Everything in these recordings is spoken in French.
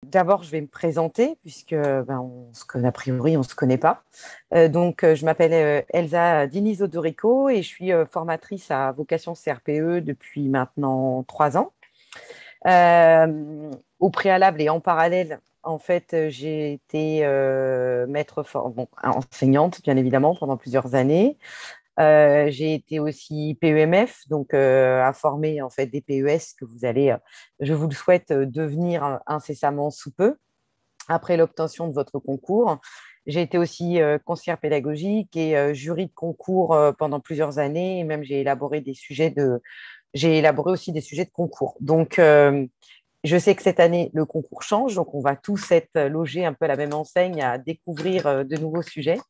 D'abord, je vais me présenter puisque on se connaît, a priori, on ne se connaît pas. Je m'appelle Elsa Dinizo Dorico et je suis formatrice à vocation CRPE depuis maintenant 3 ans. Au préalable et en parallèle, en fait, j'ai été enseignante, bien évidemment, pendant plusieurs années. J'ai été aussi PEMF, à former en fait des PES que vous allez, je vous le souhaite, devenir incessamment sous peu après l'obtention de votre concours. J'ai été aussi conseillère pédagogique et jury de concours pendant plusieurs années, et même j'ai élaboré aussi des sujets de concours. Je sais que cette année, le concours change, donc on va tous être logés un peu à la même enseigne à découvrir de nouveaux sujets.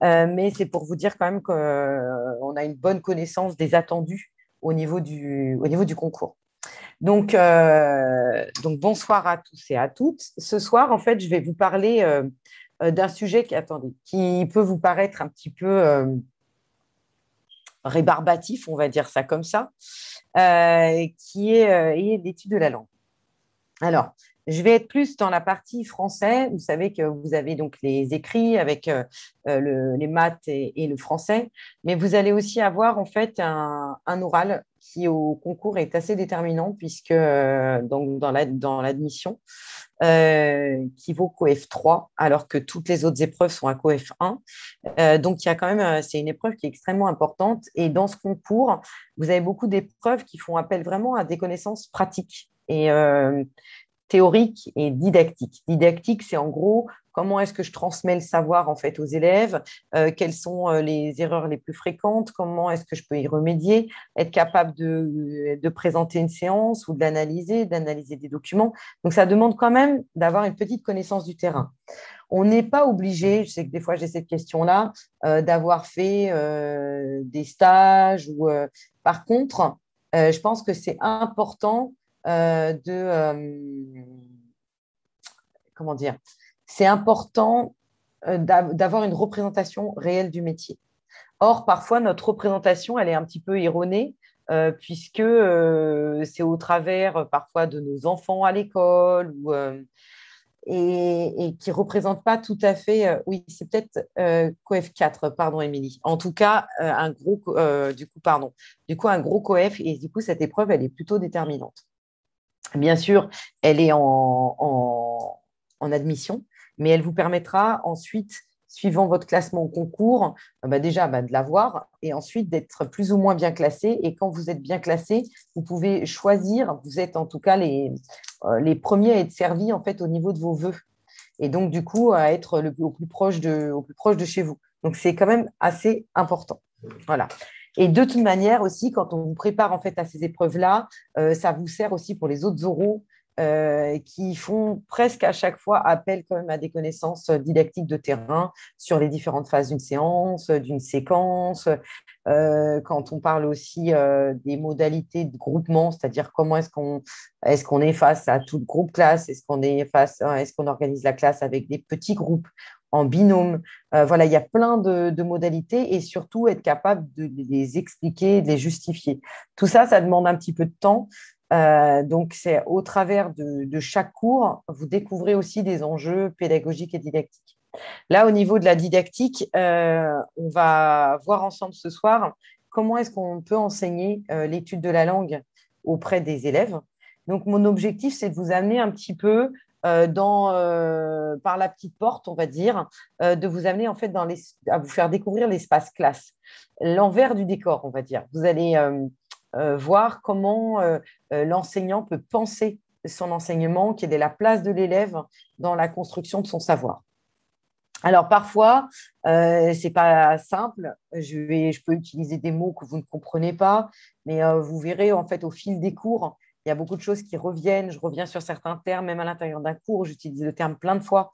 Mais c'est pour vous dire quand même qu'on a une bonne connaissance des attendus au niveau du concours. Bonsoir à tous et à toutes. Ce soir, en fait, je vais vous parler d'un sujet qui peut vous paraître un petit peu rébarbatif, on va dire ça comme ça, est l'étude de la langue. Alors, je vais être plus dans la partie français. Vous savez que vous avez donc les écrits avec les maths et le français, mais vous allez aussi avoir en fait un oral qui au concours est assez déterminant puisque dans l'admission, qui vaut COEF 3, alors que toutes les autres épreuves sont à COEF 1. Donc, il y a quand même, c'est une épreuve qui est extrêmement importante. Et dans ce concours, vous avez beaucoup d'épreuves qui font appel vraiment à des connaissances pratiques. Et théorique et didactique. Didactique, c'est en gros comment est-ce que je transmets le savoir en fait aux élèves, quelles sont les erreurs les plus fréquentes, comment est-ce que je peux y remédier, être capable de présenter une séance ou d'analyser des documents. Donc, ça demande quand même d'avoir une petite connaissance du terrain. On n'est pas obligé, je sais que des fois j'ai cette question-là, d'avoir fait des stages par contre, je pense que c'est important comment dire, c'est important d'avoir une représentation réelle du métier. Or, parfois, notre représentation, elle est un petit peu erronée, puisque c'est au travers parfois de nos enfants à l'école et qui ne représente pas tout à fait, oui, c'est peut-être COEF 4, pardon, Émilie. En tout cas, du coup, un gros COEF, et du coup, cette épreuve, elle est plutôt déterminante. Bien sûr, elle est en admission, mais elle vous permettra ensuite, suivant votre classement au concours, déjà de l'avoir et ensuite d'être plus ou moins bien classé. Et quand vous êtes bien classé, vous pouvez choisir, vous êtes en tout cas les premiers à être servis en fait au niveau de vos vœux. Et donc, du coup, à être au plus proche de chez vous. Donc, c'est quand même assez important. Voilà. Et de toute manière aussi, quand on vous prépare en fait à ces épreuves-là, ça vous sert aussi pour les autres oraux qui font presque à chaque fois appel quand même à des connaissances didactiques de terrain sur les différentes phases d'une séance, d'une séquence. Quand on parle aussi des modalités de groupement, c'est-à-dire comment est-ce qu'on est face à tout le groupe classe, est-ce qu'on organise la classe avec des petits groupes en binôme. Voilà, il y a plein de modalités et surtout être capable de les expliquer, de les justifier. Tout ça, ça demande un petit peu de temps. Donc, c'est au travers de chaque cours, vous découvrez aussi des enjeux pédagogiques et didactiques. Là, au niveau de la didactique, on va voir ensemble ce soir comment est-ce qu'on peut enseigner l'étude de la langue auprès des élèves. Donc, mon objectif, c'est de vous amener un petit peu par la petite porte, on va dire, de vous amener en fait à vous faire découvrir l'espace classe, l'envers du décor, on va dire. Vous allez voir comment l'enseignant peut penser son enseignement, quelle est la place de l'élève dans la construction de son savoir. Alors parfois, c'est pas simple. Je peux utiliser des mots que vous ne comprenez pas, mais vous verrez en fait au fil des cours, il y a beaucoup de choses qui reviennent. Je reviens sur certains termes, même à l'intérieur d'un cours, j'utilise le terme plein de fois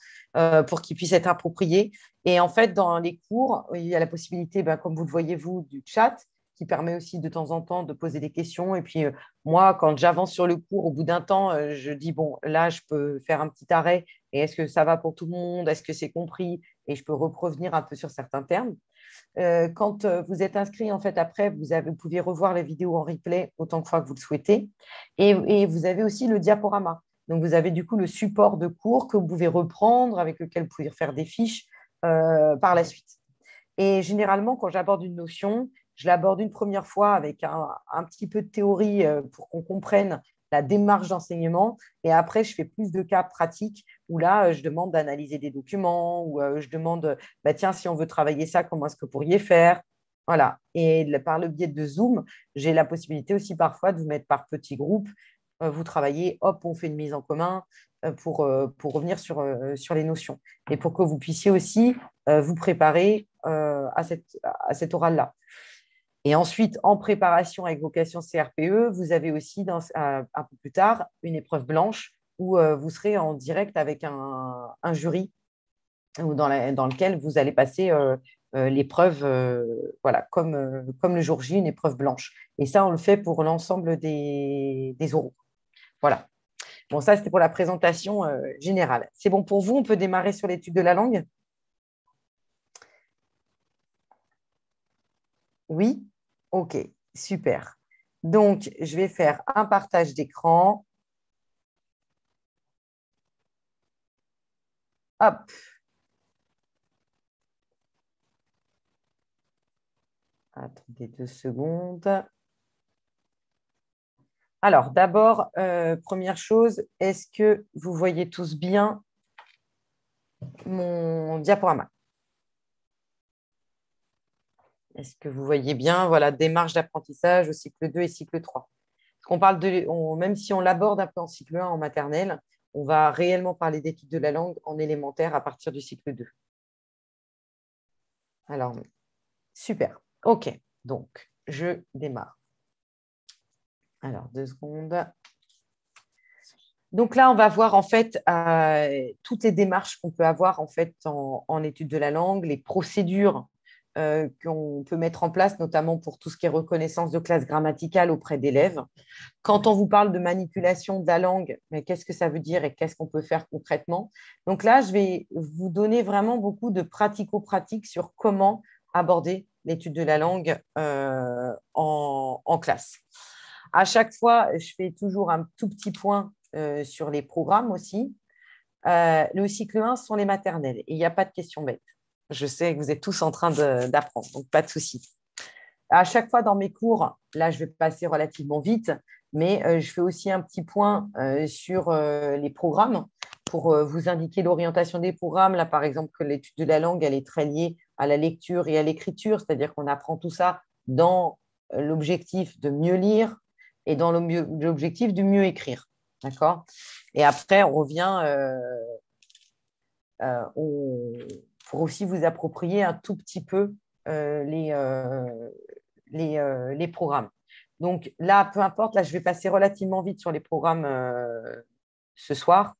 pour qu'il puisse être approprié. Et en fait, dans les cours, il y a la possibilité, comme vous le voyez vous, du chat qui permet aussi de temps en temps de poser des questions. Et puis moi, quand j'avance sur le cours, au bout d'un temps, je dis, bon, là, je peux faire un petit arrêt. Et est-ce que ça va pour tout le monde? Est-ce que c'est compris? Et je peux revenir un peu sur certains termes. Quand vous êtes inscrit, en fait, après, vous pouvez revoir les vidéos en replay autant de fois que vous le souhaitez. Et vous avez aussi le diaporama. Donc, vous avez du coup le support de cours que vous pouvez reprendre, avec lequel vous pouvez faire des fiches par la suite. Et généralement, quand j'aborde une notion, je l'aborde une première fois avec un petit peu de théorie pour qu'on comprenne la démarche d'enseignement. Et après, je fais plus de cas pratiques où là, je demande d'analyser des documents, ou je demande, bah, tiens, si on veut travailler ça, comment est-ce que vous pourriez faire? Voilà. Et par le biais de Zoom, j'ai la possibilité aussi parfois de vous mettre par petits groupes. Vous travaillez, hop, on fait une mise en commun pour revenir sur les notions. Et pour que vous puissiez aussi vous préparer à cette oral-là. Et ensuite, en préparation avec vocation CRPE, vous avez aussi un peu plus tard une épreuve blanche où vous serez en direct avec un jury dans lequel vous allez passer l'épreuve, voilà, comme le jour J, une épreuve blanche. Et ça, on le fait pour l'ensemble des oraux. Voilà. Bon, ça, c'était pour la présentation générale. C'est bon pour vous? On peut démarrer sur l'étude de la langue? Oui? OK, super. Donc, je vais faire un partage d'écran. Hop, attendez 2 secondes. Alors, d'abord, première chose, est-ce que vous voyez tous bien mon diaporama? Est-ce que vous voyez bien, voilà, démarche d'apprentissage au cycle 2 et cycle 3? Parce qu'on parle même si on l'aborde un peu en cycle 1 en maternelle, on va réellement parler d'études de la langue en élémentaire à partir du cycle 2. Alors, super. OK, donc je démarre. Alors, 2 secondes. Donc là, on va voir en fait toutes les démarches qu'on peut avoir en fait en étude de la langue, les procédures qu'on peut mettre en place, notamment pour tout ce qui est reconnaissance de classe grammaticale auprès d'élèves. Quand on vous parle de manipulation de la langue, mais qu'est-ce que ça veut dire et qu'est-ce qu'on peut faire concrètement? Donc là, je vais vous donner vraiment beaucoup de pratico-pratiques sur comment aborder l'étude de la langue en classe. À chaque fois, je fais toujours un tout petit point sur les programmes aussi. Le cycle 1 sont les maternelles et il n'y a pas de questions bêtes. Je sais que vous êtes tous en train d'apprendre, donc pas de souci. À chaque fois dans mes cours, là, je vais passer relativement vite, mais je fais aussi un petit point sur les programmes pour vous indiquer l'orientation des programmes. Là, par exemple, que l'étude de la langue, elle est très liée à la lecture et à l'écriture, c'est-à-dire qu'on apprend tout ça dans l'objectif de mieux lire et dans l'objectif de mieux écrire. D'accord? Et après, on revient pour aussi vous approprier un tout petit peu les programmes. Donc là, peu importe, là, je vais passer relativement vite sur les programmes ce soir.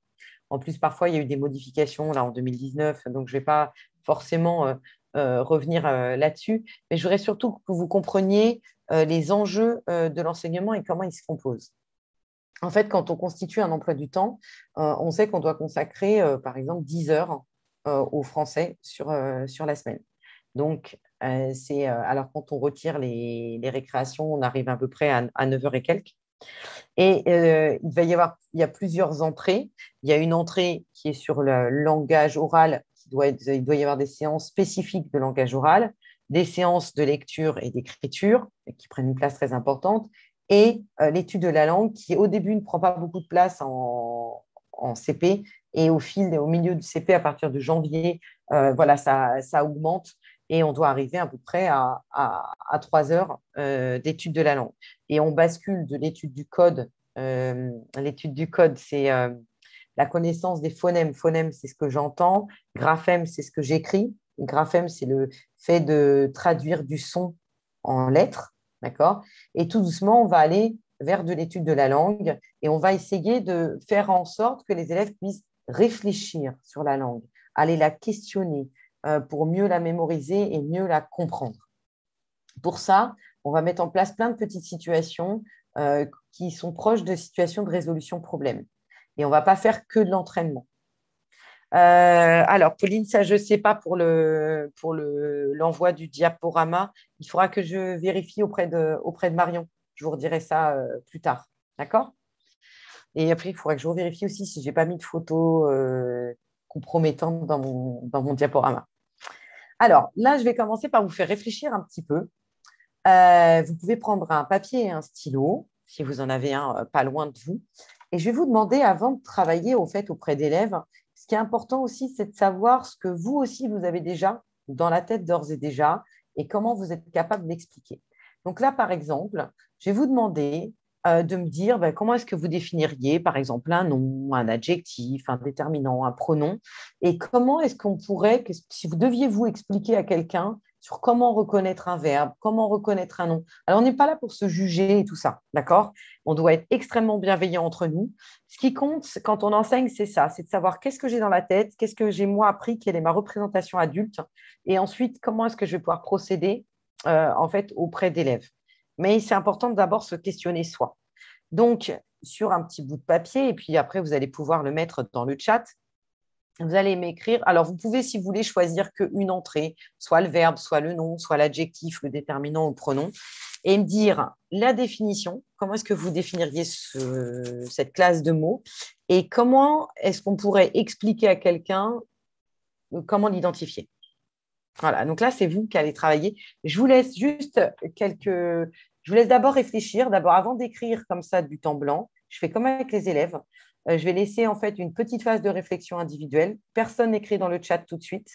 En plus, parfois, il y a eu des modifications là en 2019, donc je ne vais pas forcément revenir là-dessus. Mais je voudrais surtout que vous compreniez les enjeux de l'enseignement et comment ils se composent. En fait, quand on constitue un emploi du temps, on sait qu'on doit consacrer, par exemple, 10 heures au français sur la semaine. Donc, alors quand on retire les récréations, on arrive à peu près à 9 heures et quelques. Et il y a plusieurs entrées. Il y a une entrée qui est sur le langage oral, il doit y avoir des séances spécifiques de langage oral, des séances de lecture et d'écriture qui prennent une place très importante, et l'étude de la langue qui, au début, ne prend pas beaucoup de place en CP, et au milieu du CP, à partir de janvier, voilà, ça augmente et on doit arriver à peu près à 3 heures d'étude de la langue. Et on bascule de l'étude du code. L'étude du code, c'est la connaissance des phonèmes. Phonème, c'est ce que j'entends. Graphème, c'est ce que j'écris. Graphème, c'est le fait de traduire du son en lettres. D'accord? Et tout doucement, on va aller vers de l'étude de la langue et on va essayer de faire en sorte que les élèves puissent réfléchir sur la langue, aller la questionner pour mieux la mémoriser et mieux la comprendre. Pour ça, on va mettre en place plein de petites situations qui sont proches de situations de résolution de problèmes. Et on ne va pas faire que de l'entraînement. Alors, Pauline, ça, je ne sais pas pour l'envoi du diaporama. Il faudra que je vérifie auprès de Marion. Je vous redirai ça plus tard. D'accord? Et après, il faudrait que je revérifie aussi si je n'ai pas mis de photos compromettantes dans mon diaporama. Alors, là, je vais commencer par vous faire réfléchir un petit peu. Vous pouvez prendre un papier et un stylo, si vous en avez un pas loin de vous. Et je vais vous demander, avant de travailler au fait auprès d'élèves, ce qui est important aussi, c'est de savoir ce que vous aussi, vous avez déjà dans la tête d'ores et déjà et comment vous êtes capable d'expliquer. Donc là, par exemple, je vais vous demander de me dire comment est-ce que vous définiriez, par exemple, un nom, un adjectif, un déterminant, un pronom, et comment est-ce qu'on pourrait, si vous deviez vous expliquer à quelqu'un sur comment reconnaître un verbe, comment reconnaître un nom. Alors, on n'est pas là pour se juger et tout ça, d'accord? On doit être extrêmement bienveillant entre nous. Ce qui compte quand on enseigne, c'est ça, c'est de savoir qu'est-ce que j'ai dans la tête, qu'est-ce que j'ai moi appris, quelle est ma représentation adulte, et ensuite, comment est-ce que je vais pouvoir procéder en fait auprès d'élèves. Mais c'est important d'abord se questionner soi. Donc, sur un petit bout de papier, et puis après, vous allez pouvoir le mettre dans le chat. Vous allez m'écrire. Alors, vous pouvez, si vous voulez, choisir qu'une entrée, soit le verbe, soit le nom, soit l'adjectif, le déterminant ou le pronom, et me dire la définition. Comment est-ce que vous définiriez cette classe de mots et comment est-ce qu'on pourrait expliquer à quelqu'un comment l'identifier. Voilà, donc là, c'est vous qui allez travailler. Je vous laisse juste quelques. Je vous laisse d'abord réfléchir. D'abord, avant d'écrire comme ça du temps blanc, je fais comme avec les élèves. Je vais laisser en fait une petite phase de réflexion individuelle. Personne n'écrit dans le chat tout de suite.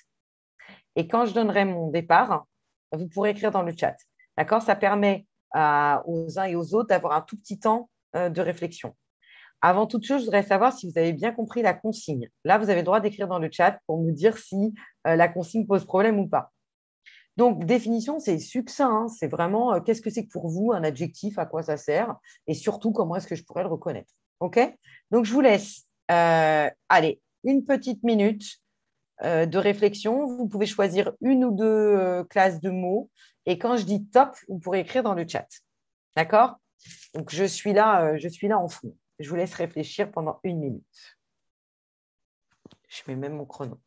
Et quand je donnerai mon départ, vous pourrez écrire dans le chat. D'accord? Ça permet aux uns et aux autres d'avoir un tout petit temps de réflexion. Avant toute chose, je voudrais savoir si vous avez bien compris la consigne. Là, vous avez le droit d'écrire dans le chat pour me dire si la consigne pose problème ou pas. Donc, définition, c'est succinct. Hein. C'est vraiment qu'est-ce que c'est que pour vous un adjectif, à quoi ça sert, et surtout comment est-ce que je pourrais le reconnaître. OK? Donc, je vous laisse, allez, une petite minute de réflexion. Vous pouvez choisir une ou deux classes de mots. Et quand je dis top, vous pourrez écrire dans le chat. D'accord? Donc, je suis là en fond. Je vous laisse réfléchir pendant une minute. Je mets même mon chrono.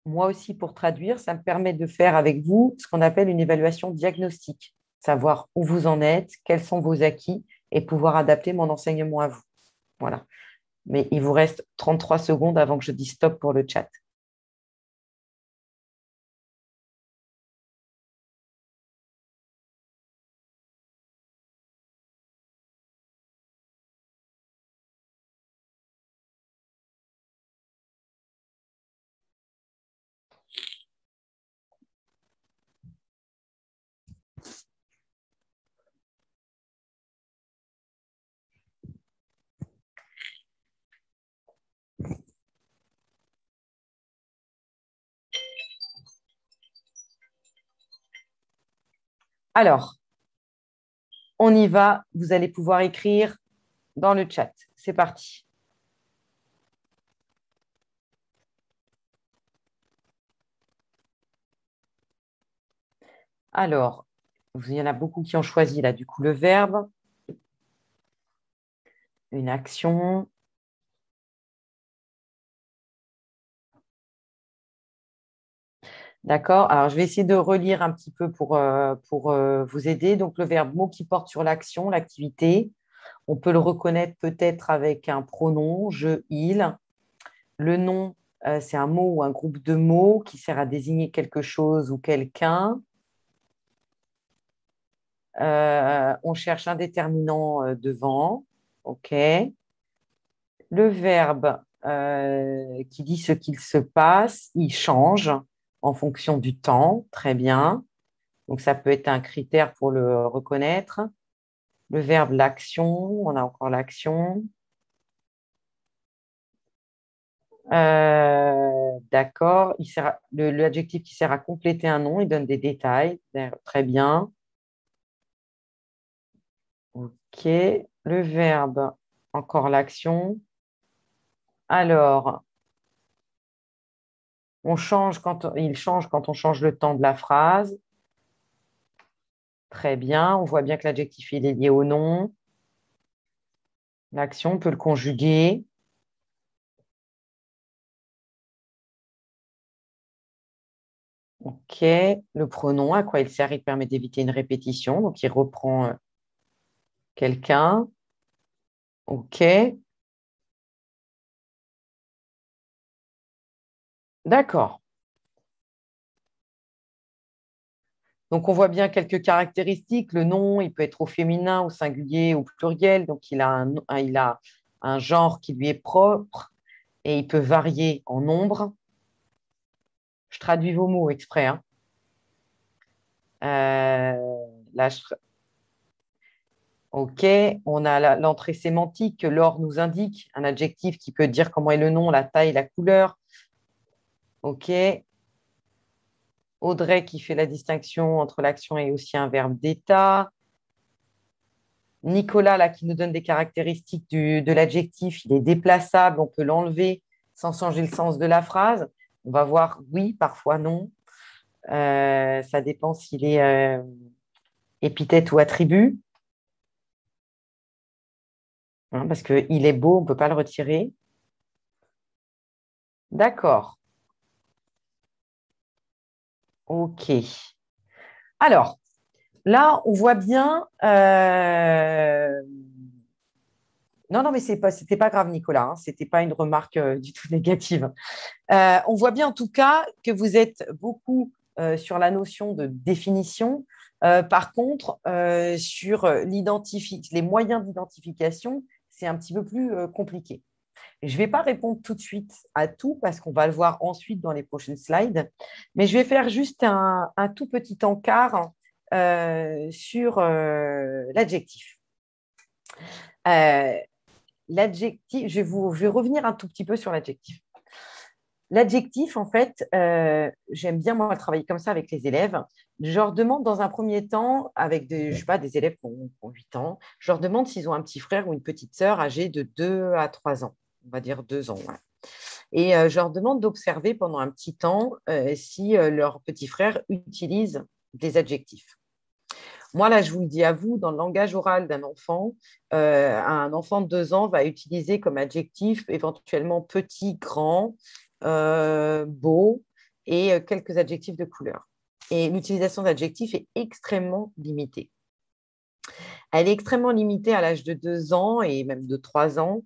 Moi aussi, pour traduire, ça me permet de faire avec vous ce qu'on appelle une évaluation diagnostique, savoir où vous en êtes, quels sont vos acquis et pouvoir adapter mon enseignement à vous. Voilà. Mais il vous reste 33 secondes avant que je dise stop pour le chat. Alors, on y va. Vous allez pouvoir écrire dans le chat. C'est parti. Alors, il y en a beaucoup qui ont choisi là, du coup, le verbe, une action. D'accord. Alors, je vais essayer de relire un petit peu pour vous aider. Donc, le verbe mot qui porte sur l'action, l'activité. On peut le reconnaître peut-être avec un pronom, je, il. Le nom, c'est un mot ou un groupe de mots qui sert à désigner quelque chose ou quelqu'un. On cherche un déterminant devant. OK. Le verbe qui dit ce qu'il se passe, il change en fonction du temps. Très bien. Donc, ça peut être un critère pour le reconnaître. Le verbe, l'action, on a encore l'action. D'accord. L'adjectif qui sert à compléter un nom, il donne des détails. Très bien. OK. Le verbe, Encore l'action. Alors, il change quand on change le temps de la phrase. Très bien. On voit bien que l'adjectif il est lié au nom. L'action, on peut le conjuguer. OK. Le pronom, à quoi il sert? Il permet d'éviter une répétition. Donc, il reprend quelqu'un. OK. D'accord. Donc, on voit bien quelques caractéristiques. Le nom, il peut être au féminin, au singulier, au pluriel. Donc, il a un genre qui lui est propre et il peut varier en nombre. Je traduis vos mots exprès, hein. Là, OK. On a l'entrée sémantique que Laure nous indique, un adjectif qui peut dire comment est le nom, la taille, la couleur. OK. Audrey qui fait la distinction entre l'action et aussi un verbe d'état. Nicolas, là, qui nous donne des caractéristiques de l'adjectif, il est déplaçable, on peut l'enlever sans changer le sens de la phrase. On va voir oui, parfois non. Ça dépend s'il est épithète ou attribut, hein, parce qu'il est beau, on ne peut pas le retirer. D'accord. OK. Alors, là, on voit bien. Non, non, mais c'était pas grave, Nicolas. Hein, c'était pas une remarque du tout négative. On voit bien en tout cas que vous êtes beaucoup sur la notion de définition. Par contre, sur les moyens d'identification, c'est un petit peu plus compliqué. Je ne vais pas répondre tout de suite à tout parce qu'on va le voir ensuite dans les prochaines slides, mais je vais faire juste un tout petit encart sur l'adjectif. Euh, L'adjectif, je vais revenir un tout petit peu sur l'adjectif. L'adjectif, en fait, j'aime bien moi travailler comme ça avec les élèves. Je leur demande dans un premier temps, avec des, je sais pas, des élèves qui ont 8 ans, je leur demande s'ils ont un petit frère ou une petite sœur âgée de 2 à 3 ans. On va dire 2 ans. Ouais. Et je leur demande d'observer pendant un petit temps si leur petit frère utilise des adjectifs. Moi, là, je vous le dis à vous, dans le langage oral d'un enfant, un enfant de 2 ans va utiliser comme adjectif éventuellement petit, grand, beau et quelques adjectifs de couleur. Et l'utilisation d'adjectifs est extrêmement limitée. Elle est extrêmement limitée à l'âge de 2 ans et même de 3 ans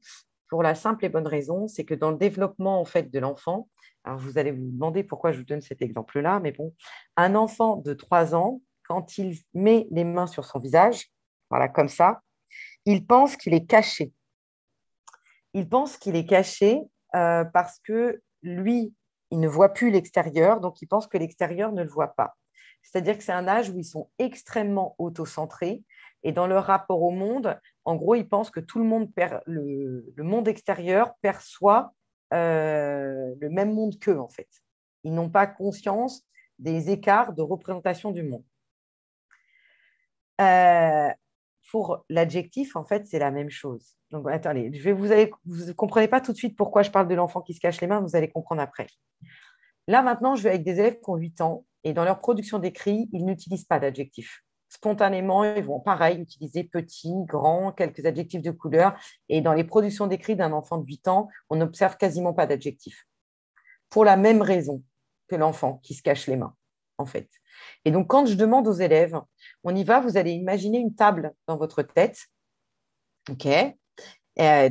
pour la simple et bonne raison, c'est que dans le développement en fait, de l'enfant, alors vous allez vous demander pourquoi je vous donne cet exemple-là, mais bon, un enfant de 3 ans, quand il met les mains sur son visage, voilà, comme ça, il pense qu'il est caché. Il pense qu'il est caché parce que lui, il ne voit plus l'extérieur, donc il pense que l'extérieur ne le voit pas. C'est-à-dire que c'est un âge où ils sont extrêmement autocentrés et dans leur rapport au monde, en gros, ils pensent que tout le monde, le monde extérieur perçoit le même monde qu'eux, en fait. Ils n'ont pas conscience des écarts de représentation du monde. Euh, pour l'adjectif, en fait, c'est la même chose. Donc, attendez, vous ne comprenez pas tout de suite pourquoi je parle de l'enfant qui se cache les mains, vous allez comprendre après. Là, maintenant, je vais avec des élèves qui ont 8 ans et dans leur production d'écrit, ils n'utilisent pas d'adjectifs. Spontanément, ils vont pareil utiliser petit, grand, quelques adjectifs de couleur. Et dans les productions d'écrit d'un enfant de 8 ans, on n'observe quasiment pas d'adjectifs. Pour la même raison que l'enfant qui se cache les mains, en fait. Et donc, quand je demande aux élèves, on y va, vous allez imaginer une table dans votre tête. OK.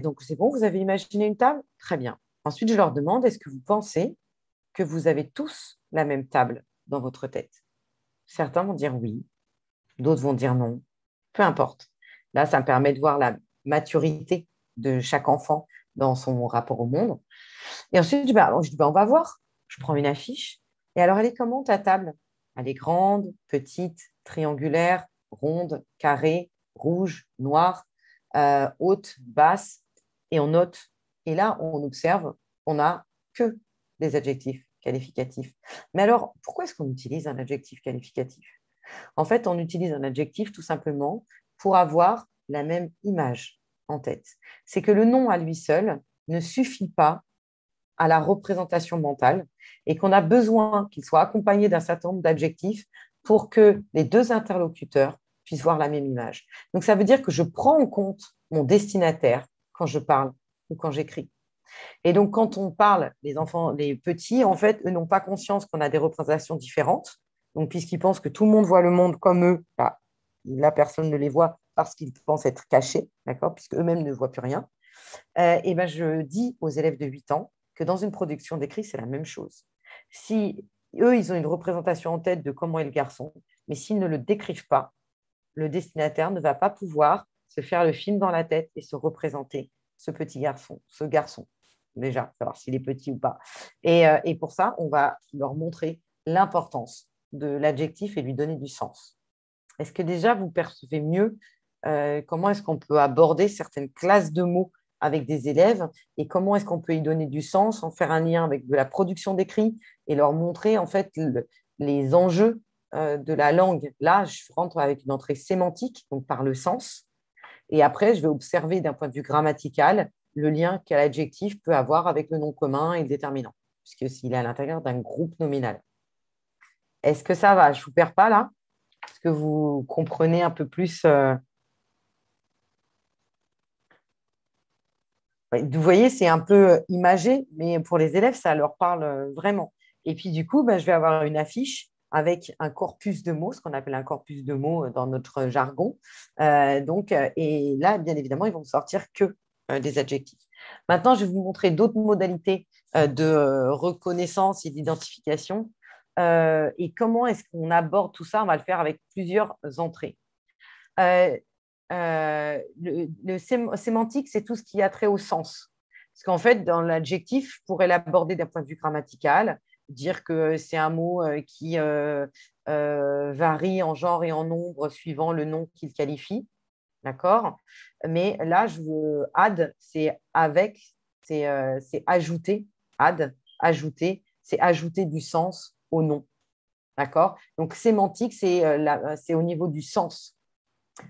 Donc, c'est bon, vous avez imaginé une table? Très bien. Ensuite, je leur demande, est-ce que vous pensez que vous avez tous la même table dans votre tête? Certains vont dire oui, d'autres vont dire non. Peu importe. Là, ça me permet de voir la maturité de chaque enfant dans son rapport au monde. Et ensuite, je dis, on va voir. Je prends une affiche. Et alors, elle est comment ta table? Elle est grande, petite, triangulaire, ronde, carrée, rouge, noire, haute, basse. Et on note. Et là, on observe, on n'a que des adjectifs qualificatifs. Mais alors, pourquoi est-ce qu'on utilise un adjectif qualificatif? En fait, on utilise un adjectif tout simplement pour avoir la même image, en tête. C'est que le nom à lui seul ne suffit pas à la représentation mentale et qu'on a besoin qu'il soit accompagné d'un certain nombre d'adjectifs pour que les deux interlocuteurs puissent voir la même image. Donc, ça veut dire que je prends en compte mon destinataire quand je parle ou quand j'écris. Et donc, quand on parle, les enfants, les petits, en fait, eux n'ont pas conscience qu'on a des représentations différentes. Donc, puisqu'ils pensent que tout le monde voit le monde comme eux, bah, la personne ne les voit parce qu'ils pensent être cachés, d'accord, puisque eux-mêmes ne voient plus rien. Et ben, je dis aux élèves de 8 ans que dans une production d'écrit, c'est la même chose. Si eux, ils ont une représentation en tête de comment est le garçon, mais s'ils ne le décrivent pas, le destinataire ne va pas pouvoir se faire le film dans la tête et se représenter ce petit garçon, ce garçon, déjà, savoir s'il est petit ou pas. Et pour ça, on va leur montrer l'importance de l'adjectif et lui donner du sens. Est-ce que déjà vous percevez mieux comment est-ce qu'on peut aborder certaines classes de mots avec des élèves et comment est-ce qu'on peut y donner du sens, en faire un lien avec de la production d'écrit et leur montrer en fait les enjeux de la langue. Là, je rentre avec une entrée sémantique, donc par le sens, et après, je vais observer d'un point de vue grammatical le lien qu'un adjectif peut avoir avec le nom commun et le déterminant, puisque s'il est à l'intérieur d'un groupe nominal. Est-ce que ça va? Je ne vous perds pas là? Est-ce que vous comprenez un peu plus Ouais, vous voyez, c'est un peu imagé, mais pour les élèves, ça leur parle vraiment. Et puis, du coup, je vais avoir une affiche avec un corpus de mots, ce qu'on appelle un corpus de mots dans notre jargon. Et là, bien évidemment, ils vont sortir que des adjectifs. Maintenant, je vais vous montrer d'autres modalités de reconnaissance et d'identification. Et comment est-ce qu'on aborde tout ça? On va le faire avec plusieurs entrées. Euh, le sémantique, c'est tout ce qui a trait au sens. Parce qu'en fait, dans l'adjectif, je pourrais l'aborder d'un point de vue grammatical, dire que c'est un mot qui varie en genre et en nombre suivant le nom qu'il qualifie. D'accord? Mais là, je veux add, c'est avec, c'est ajouter. Add, ajouter, c'est ajouter du sens au nom. D'accord? Donc, sémantique, c'est au niveau du sens.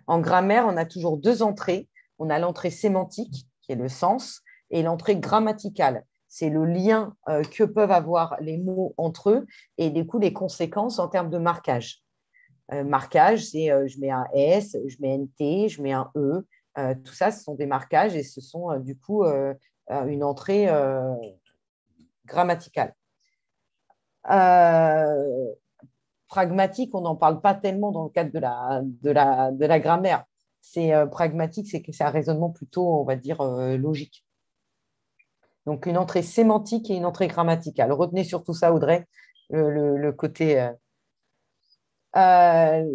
En grammaire, on a toujours deux entrées. On a l'entrée sémantique, qui est le sens, et l'entrée grammaticale. C'est le lien que peuvent avoir les mots entre eux et du coup les conséquences en termes de marquage. Marquage, c'est je mets un S, je mets un T, je mets un E. Tout ça, ce sont des marquages et ce sont du coup une entrée grammaticale. Pragmatique, on n'en parle pas tellement dans le cadre de la grammaire. C'est pragmatique, c'est que c'est un raisonnement plutôt, on va dire, logique. Donc, une entrée sémantique et une entrée grammaticale. Retenez surtout ça, Audrey, le côté. Alors,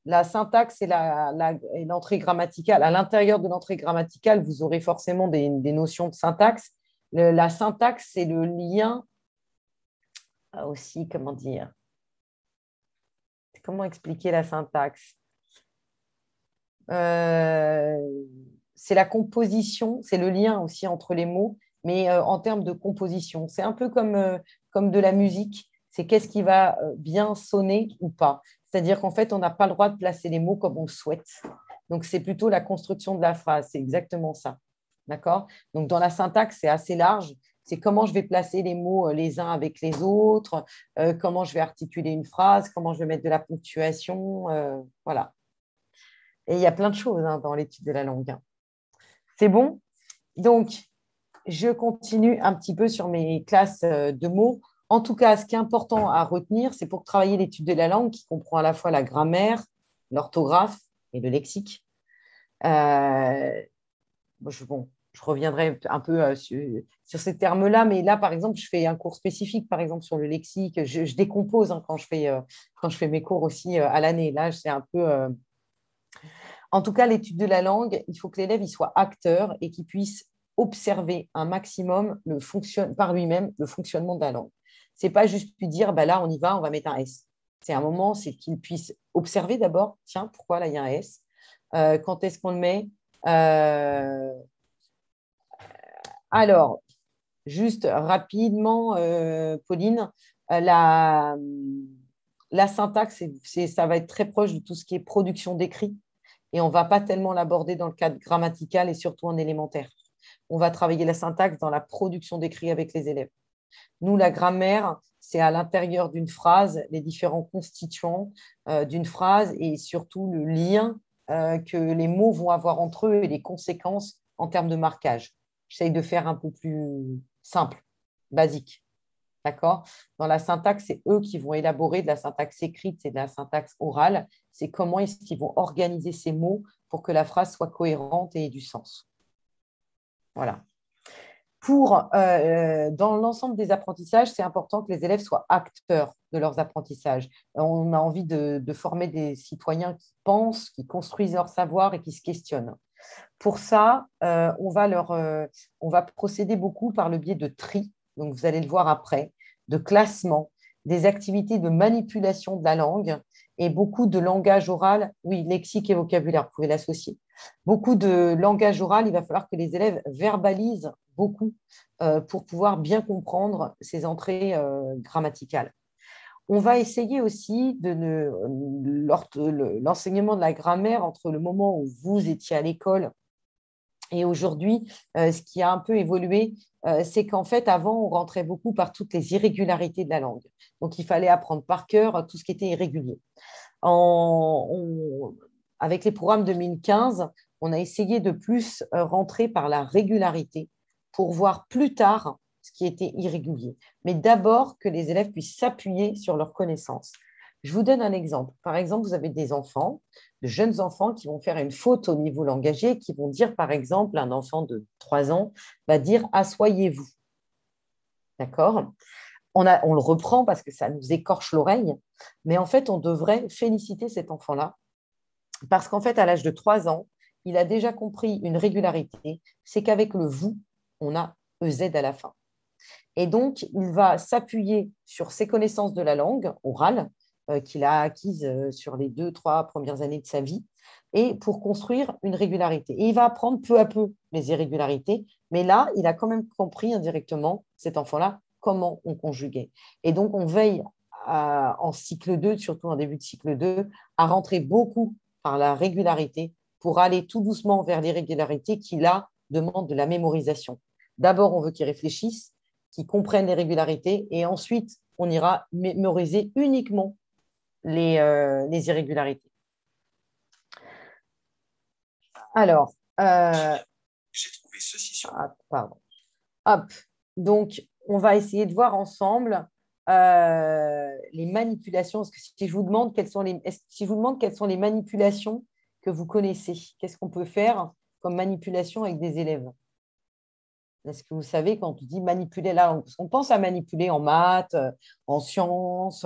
la syntaxe et l'entrée grammaticale. À l'intérieur de l'entrée grammaticale, vous aurez forcément des notions de syntaxe. La syntaxe, c'est le lien aussi, comment dire, comment expliquer la syntaxe? C'est la composition, c'est le lien aussi entre les mots, mais en termes de composition. C'est un peu comme de la musique, c'est qu'est-ce qui va bien sonner ou pas. C'est-à-dire qu'en fait, on n'a pas le droit de placer les mots comme on le souhaite. Donc, c'est plutôt la construction de la phrase, c'est exactement ça. D'accord? Donc, dans la syntaxe, c'est assez large. C'est comment je vais placer les mots les uns avec les autres, comment je vais articuler une phrase, comment je vais mettre de la ponctuation. Voilà. Et il y a plein de choses dans l'étude de la langue. C'est bon? Donc, je continue un petit peu sur mes classes de mots. En tout cas, ce qui est important à retenir, c'est pour travailler l'étude de la langue, qui comprend à la fois la grammaire, l'orthographe et le lexique. Je reviendrai un peu sur ces termes-là, mais là, par exemple, je fais un cours spécifique, par exemple, sur le lexique. Je décompose quand je fais mes cours aussi à l'année. Là, c'est un peu… En tout cas, l'étude de la langue, il faut que l'élève il soit acteur et qu'il puisse observer un maximum par lui-même le fonctionnement de la langue. Ce n'est pas juste lui dire, bah là, on y va, on va mettre un S. C'est un moment, c'est qu'il puisse observer d'abord, tiens, pourquoi là, il y a un S? Quand est-ce qu'on le met? Alors, juste rapidement, Pauline, la syntaxe, ça va être très proche de tout ce qui est production d'écrit. et on ne va pas tellement l'aborder dans le cadre grammatical et surtout en élémentaire. On va travailler la syntaxe dans la production d'écrit avec les élèves. Nous, la grammaire, c'est à l'intérieur d'une phrase, les différents constituants d'une phrase et surtout le lien que les mots vont avoir entre eux et les conséquences en termes de marquage. J'essaye de faire un peu plus simple, basique. D'accord? Dans la syntaxe, c'est eux qui vont élaborer de la syntaxe écrite et de la syntaxe orale. C'est comment est-ce qu'ils vont organiser ces mots pour que la phrase soit cohérente et ait du sens. Voilà. Dans l'ensemble des apprentissages, c'est important que les élèves soient acteurs de leurs apprentissages. On a envie de former des citoyens qui pensent, qui construisent leur savoir et qui se questionnent. Pour ça, on va procéder beaucoup par le biais de tri, donc vous allez le voir après, de classement, des activités de manipulation de la langue et beaucoup de langage oral, oui, lexique et vocabulaire, vous pouvez l'associer. Beaucoup de langage oral, il va falloir que les élèves verbalisent beaucoup pour pouvoir bien comprendre ces entrées grammaticales. On va essayer aussi l'enseignement de la grammaire entre le moment où vous étiez à l'école et aujourd'hui, ce qui a un peu évolué, c'est qu'en fait, avant, on rentrait beaucoup par toutes les irrégularités de la langue. Donc, il fallait apprendre par cœur tout ce qui était irrégulier. Avec les programmes 2015, on a essayé de plus rentrer par la régularité pour voir plus tard ce qui était irrégulier. Mais d'abord, que les élèves puissent s'appuyer sur leurs connaissances. Je vous donne un exemple. Par exemple, vous avez des enfants, de jeunes enfants qui vont faire une faute au niveau langagier, qui vont dire, par exemple, un enfant de 3 ans va dire « assoyez-vous ». D'accord ? On le reprend parce que ça nous écorche l'oreille, mais en fait, on devrait féliciter cet enfant-là parce qu'en fait, à l'âge de 3 ans, il a déjà compris une régularité, c'est qu'avec le « vous », on a EZ à la fin. Et donc, il va s'appuyer sur ses connaissances de la langue orale qu'il a acquises sur les 2-3 premières années de sa vie et pour construire une régularité. Et il va apprendre peu à peu les irrégularités, mais là, il a quand même compris indirectement, cet enfant-là, comment on conjuguait. Et donc, on veille en cycle 2, surtout en début de cycle 2, à rentrer beaucoup par la régularité pour aller tout doucement vers l'irrégularité qui, là, demande de la mémorisation. D'abord, on veut qu'il réfléchisse, qu'ils comprennent les régularités et ensuite, on ira mémoriser uniquement les irrégularités. Alors, j'ai trouvé ceci sur... pardon. Hop. Donc, on va essayer de voir ensemble les manipulations. Parce que si je vous demande quelles sont les manipulations que vous connaissez, qu'est-ce qu'on peut faire comme manipulation avec des élèves? Est-ce que vous savez quand on dit manipuler la langue? Parce qu'on pense à manipuler en maths, en sciences.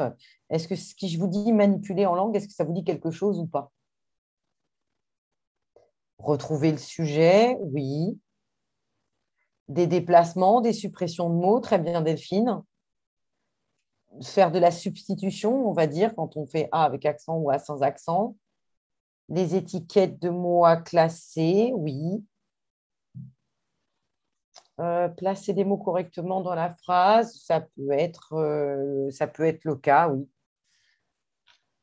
Est-ce que ce que je vous dis manipuler en langue, est-ce que ça vous dit quelque chose ou pas? Retrouver le sujet, oui. Des déplacements, des suppressions de mots, très bien Delphine. Faire de la substitution, on va dire, quand on fait A avec accent ou A sans accent. Des étiquettes de mots à classer, oui. Placer des mots correctement dans la phrase, ça peut être le cas, oui.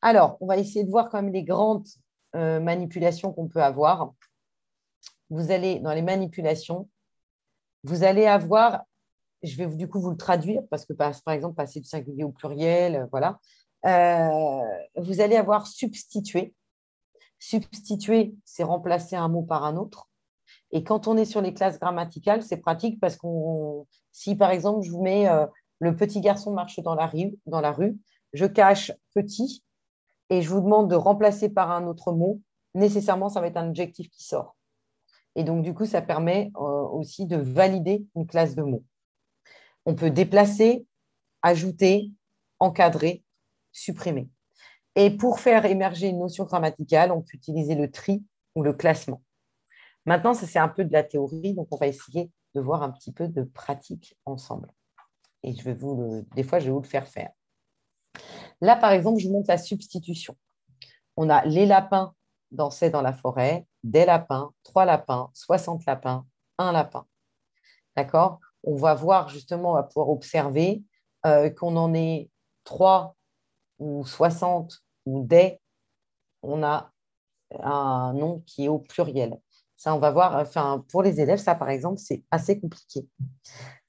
Alors, on va essayer de voir quand même les grandes manipulations qu'on peut avoir. Vous allez, dans les manipulations, vous allez avoir, je vais du coup vous le traduire, parce que par exemple, passer du singulier au pluriel, voilà. Vous allez avoir substituer. Substituer, c'est remplacer un mot par un autre. Et quand on est sur les classes grammaticales, c'est pratique parce si par exemple je vous mets le petit garçon marche dans la rue, je cache petit et je vous demande de remplacer par un autre mot, nécessairement ça va être un adjectif qui sort. Et donc du coup, ça permet aussi de valider une classe de mots. On peut déplacer, ajouter, encadrer, supprimer. Et pour faire émerger une notion grammaticale, on peut utiliser le tri ou le classement. Maintenant, ça, c'est un peu de la théorie, donc on va essayer de voir un petit peu de pratique ensemble. Et des fois, je vais vous le faire faire. Là, par exemple, je vous montre la substitution. On a les lapins dansaient dans la forêt, des lapins, 3 lapins, 60 lapins, 1 lapin. D'accord? On va voir justement, on va pouvoir observer qu'on en ait 3 ou 60 ou des, on a un nom qui est au pluriel. Ça, on va voir, enfin, pour les élèves, ça, par exemple, c'est assez compliqué.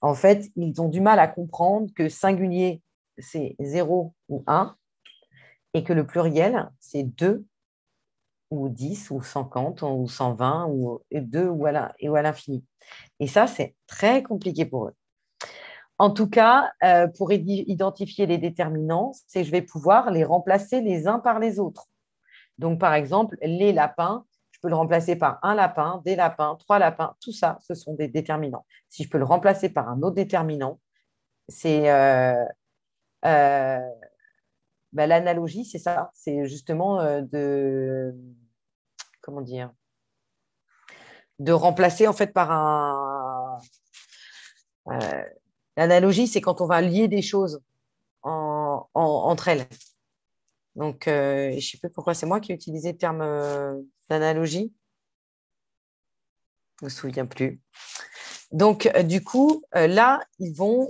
En fait, ils ont du mal à comprendre que singulier, c'est 0 ou 1, et que le pluriel, c'est 2 ou 10 ou 50 ou 120 ou 2 ou à l'infini. Et ça, c'est très compliqué pour eux. En tout cas, pour identifier les déterminants, c'est je vais pouvoir les remplacer les uns par les autres. Donc, par exemple, les lapins, je peux le remplacer par un lapin, des lapins, trois lapins. Tout ça, ce sont des déterminants. Si je peux le remplacer par un autre déterminant, c'est euh, ben, l'analogie, c'est ça. C'est justement comment dire, de remplacer en fait par un. euh, L'analogie, c'est quand on va lier des choses entre elles. Donc, je ne sais pas pourquoi c'est moi qui ai utilisé le terme d'analogie. Je ne me souviens plus. Donc, du coup, là, ils vont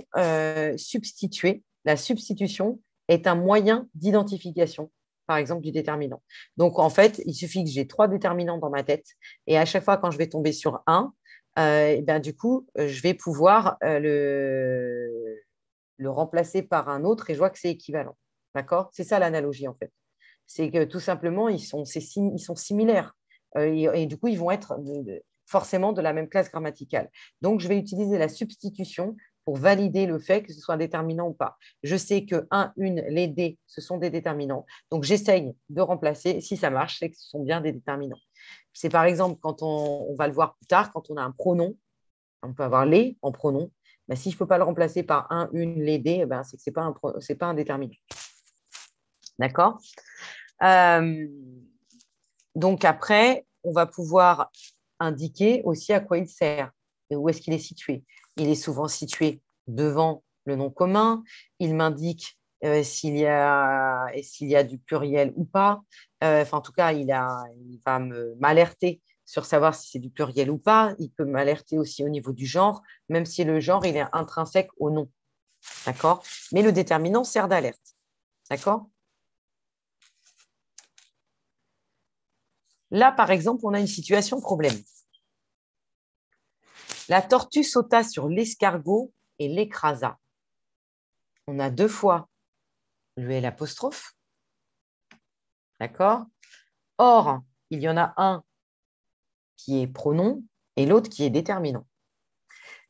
substituer. La substitution est un moyen d'identification, par exemple, du déterminant. Donc, en fait, il suffit que j'ai trois déterminants dans ma tête. Et à chaque fois, quand je vais tomber sur un, et ben, du coup, je vais pouvoir le remplacer par un autre et je vois que c'est équivalent. D'accord? C'est ça l'analogie, en fait. C'est que tout simplement, ils sont similaires. Et du coup, ils vont être forcément de la même classe grammaticale. Donc, je vais utiliser la substitution pour valider le fait que ce soit un déterminant ou pas. Je sais que un, une, les D, ce sont des déterminants. Donc, j'essaye de remplacer. Si ça marche, c'est que ce sont bien des déterminants. C'est par exemple, quand on va le voir plus tard, quand on a un pronom, on peut avoir les en pronom. Ben, si je ne peux pas le remplacer par un, une, les D, ben, c'est que ce n'est pas un déterminant. D'accord? euh, Donc après, on va pouvoir indiquer aussi à quoi il sert et où est-ce qu'il est situé. Il est souvent situé devant le nom commun. Il m'indique s'il y a du pluriel ou pas. Enfin, en tout cas, il va m'alerter sur savoir si c'est du pluriel ou pas. Il peut m'alerter aussi au niveau du genre, même si le genre il est intrinsèque au nom. D'accord? Mais le déterminant sert d'alerte. D'accord? Là, par exemple, on a une situation problème. La tortue sauta sur l'escargot et l'écrasa. On a deux fois le L apostrophe. D'accord? Or, il y en a un qui est pronom et l'autre qui est déterminant.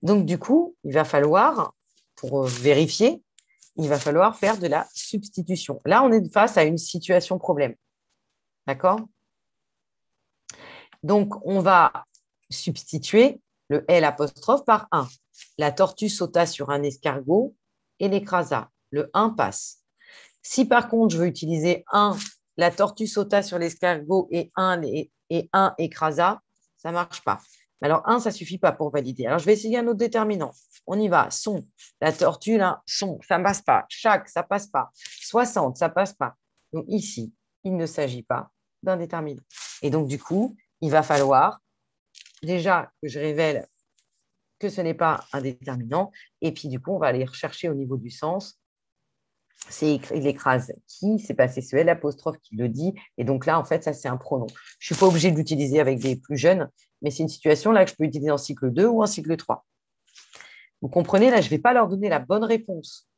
Donc, du coup, il va falloir, pour vérifier, il va falloir faire de la substitution. Là, on est face à une situation problème. D'accord? Donc, on va substituer le L apostrophe par un. La tortue sauta sur un escargot et l'écrasa. Le 1 passe. Si par contre, je veux utiliser un, la tortue sauta sur l'escargot et un écrasa, ça ne marche pas. Alors, un, ça ne suffit pas pour valider. Alors, je vais essayer un autre déterminant. On y va. Son. La tortue, là, son. Ça ne passe pas. Chaque, ça ne passe pas. 60, ça ne passe pas. Donc, ici, il ne s'agit pas d'un déterminant. Et donc, du coup, il va falloir déjà que je révèle que ce n'est pas un déterminant. Et puis, du coup, on va aller rechercher au niveau du sens. Il écrase qui? C'est pas c'est l'apostrophe qui le dit. Et donc là, en fait, ça, c'est un pronom. Je ne suis pas obligée de l'utiliser avec des plus jeunes, mais c'est une situation là que je peux utiliser en cycle 2 ou en cycle 3. Vous comprenez, là, je ne vais pas leur donner la bonne réponse.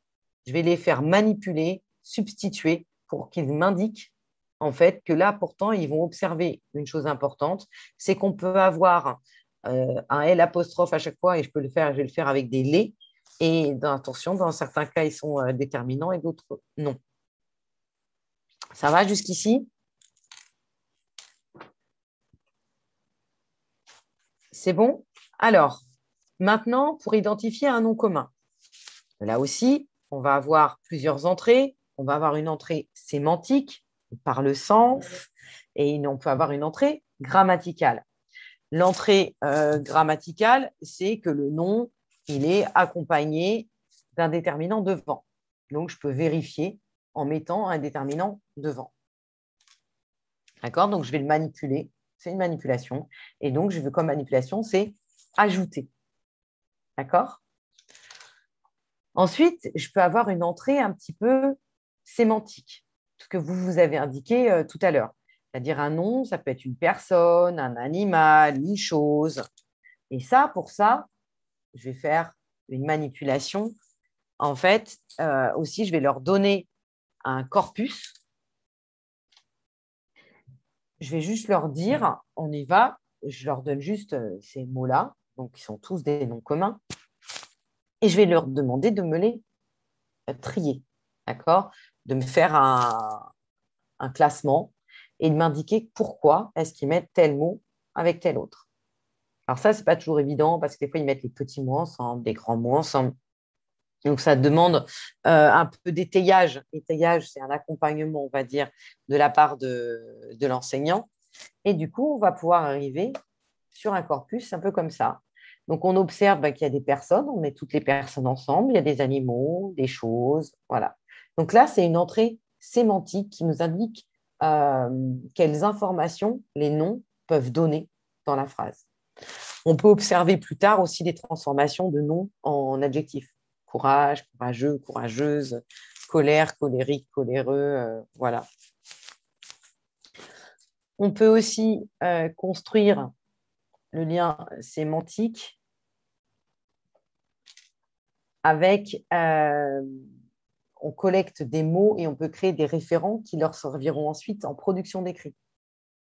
Je vais les faire manipuler, substituer pour qu'ils m'indiquent en fait que là, pourtant, ils vont observer une chose importante, c'est qu'on peut avoir un L apostrophe à chaque fois et je vais le faire avec des les. Et attention, dans certains cas, ils sont déterminants et d'autres non. Ça va jusqu'ici? C'est bon? Alors, maintenant, pour identifier un nom commun. Là aussi, on va avoir plusieurs entrées. On va avoir une entrée sémantique par le sens et on peut avoir une entrée grammaticale. L'entrée grammaticale, c'est que le nom, il est accompagné d'un déterminant devant. Donc, je peux vérifier en mettant un déterminant devant. D'accord? Donc, je vais le manipuler. C'est une manipulation. Et donc, je veux comme manipulation, c'est ajouter. D'accord? Ensuite, je peux avoir une entrée un petit peu sémantique, ce que vous avez indiqué tout à l'heure. C'est-à-dire un nom, ça peut être une personne, un animal, une chose. Et ça, pour ça, je vais faire une manipulation. En fait, aussi, je vais leur donner un corpus. Je vais juste leur dire, on y va. Je leur donne juste ces mots-là. Donc, ils sont tous des noms communs. Et je vais leur demander de me les trier. D'accord? De me faire un classement et de m'indiquer pourquoi est-ce qu'ils mettent tel mot avec tel autre. Alors ça, ce n'est pas toujours évident parce que des fois, ils mettent les petits mots ensemble, des grands mots ensemble. Donc, ça demande un peu d'étayage. Étayage, c'est un accompagnement, on va dire, de la part de l'enseignant. Et du coup, on va pouvoir arriver sur un corpus un peu comme ça. Donc, on observe qu'il y a des personnes, on met toutes les personnes ensemble, il y a des animaux, des choses, voilà. Donc là, c'est une entrée sémantique qui nous indique quelles informations les noms peuvent donner dans la phrase. On peut observer plus tard aussi des transformations de noms en adjectifs. Courage, courageux, courageuse, colère, colérique, coléreux, voilà. On peut aussi construire le lien sémantique avec, on collecte des mots et on peut créer des référents qui leur serviront ensuite en production d'écrit.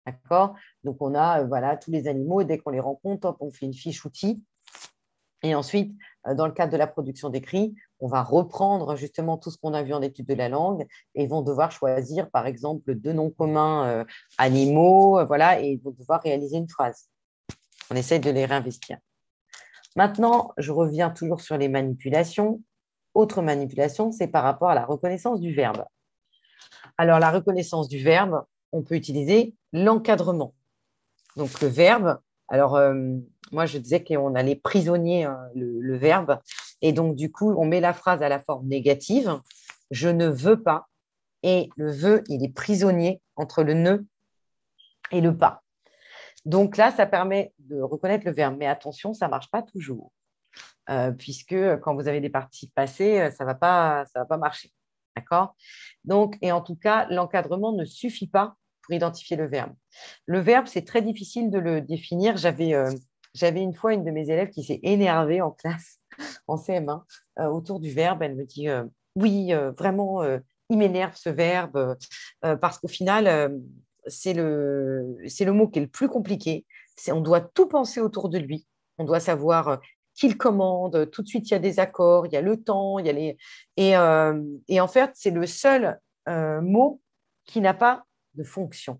D'accord? Donc, on a voilà, tous les animaux et dès qu'on les rencontre, hop, on fait une fiche outil. Et ensuite, dans le cadre de la production d'écrit, on va reprendre justement tout ce qu'on a vu en étude de la langue et ils vont devoir choisir, par exemple, deux noms communs animaux, voilà, et ils vont devoir réaliser une phrase. On essaie de les réinvestir. Maintenant, je reviens toujours sur les manipulations. Autre manipulation, c'est par rapport à la reconnaissance du verbe. Alors, la reconnaissance du verbe, on peut utiliser l'encadrement. Donc, le verbe, alors moi, je disais qu'on allait prisonnier le verbe. Et donc, du coup, on met la phrase à la forme négative. Je ne veux pas. Et le veut, il est prisonnier entre le ne et le pas. Donc là, ça permet de reconnaître le verbe. Mais attention, ça ne marche pas toujours. Puisque quand vous avez des participes passés, ça va pas marcher. D'accord? Donc, et en tout cas, l'encadrement ne suffit pas pour identifier le verbe. Le verbe, c'est très difficile de le définir. J'avais une fois une de mes élèves qui s'est énervée en classe, en CM1, autour du verbe. Elle me dit oui, vraiment, il m'énerve ce verbe, parce qu'au final, c'est le mot qui est le plus compliqué. On doit tout penser autour de lui. On doit savoir qu'il commande, tout de suite il y a des accords, il y a le temps, il y a les... et en fait, c'est le seul mot qui n'a pas de fonction.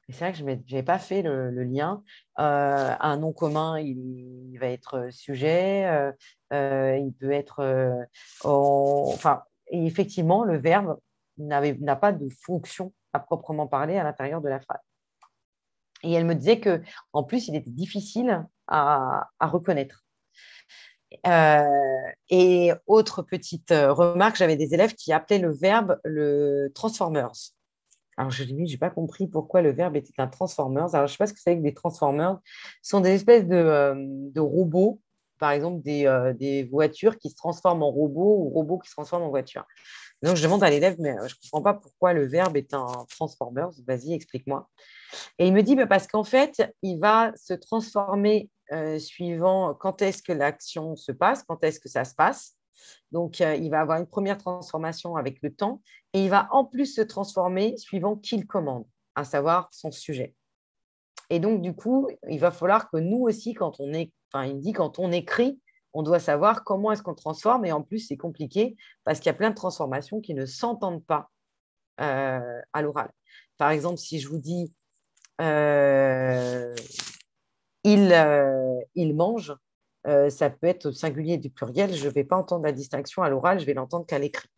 Et c'est vrai que je n'avais pas fait le lien. Un nom commun, il va être sujet, il peut être... enfin, et effectivement, le verbe n'a pas de fonction à proprement parler à l'intérieur de la phrase. Et elle me disait qu'en plus, il était difficile à reconnaître. Et autre petite remarque, j'avais des élèves qui appelaient le verbe le transformers. Alors, je lui dis, je n'ai pas compris pourquoi le verbe était un transformers. Alors, je ne sais pas ce que c'est que des transformers. Ce sont des espèces de robots, par exemple des voitures qui se transforment en robots ou robots qui se transforment en voitures. Donc, je demande à l'élève, mais je ne comprends pas pourquoi le verbe est un transformers. Vas-y, explique-moi. Et il me dit, parce qu'en fait, il va se transformer suivant quand est-ce que l'action se passe, quand est-ce que ça se passe. Donc, il va avoir une première transformation avec le temps et il va en plus se transformer suivant qui le commande, à savoir son sujet. Et donc, du coup, il va falloir que nous aussi, il me dit, quand on écrit, on doit savoir comment est-ce qu'on transforme. Et en plus, c'est compliqué parce qu'il y a plein de transformations qui ne s'entendent pas à l'oral. Par exemple, si je vous dis il mange, ça peut être au singulier du pluriel. Je ne vais pas entendre la distinction à l'oral, je vais l'entendre qu'à l'écrit.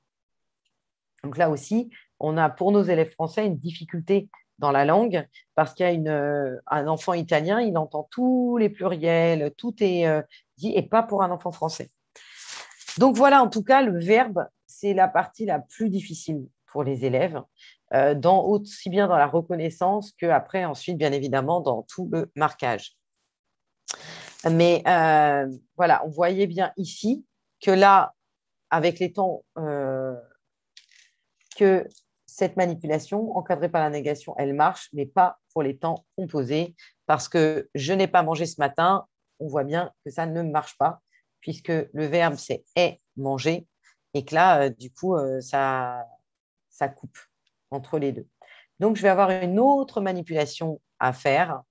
Donc là aussi, on a pour nos élèves français une difficulté dans la langue parce qu'il y a un enfant italien, il entend tous les pluriels, tout est dit et pas pour un enfant français. Donc voilà, en tout cas, le verbe, c'est la partie la plus difficile pour les élèves, aussi bien dans la reconnaissance qu'après, ensuite, bien évidemment, dans tout le marquage. Mais voilà, on voyait bien ici que là, avec les temps, que cette manipulation, encadrée par la négation, elle marche, mais pas pour les temps composés, parce que je n'ai pas mangé ce matin, on voit bien que ça ne marche pas, puisque le verbe, c'est est manger, et que là, du coup, ça coupe entre les deux. Donc, je vais avoir une autre manipulation à faire.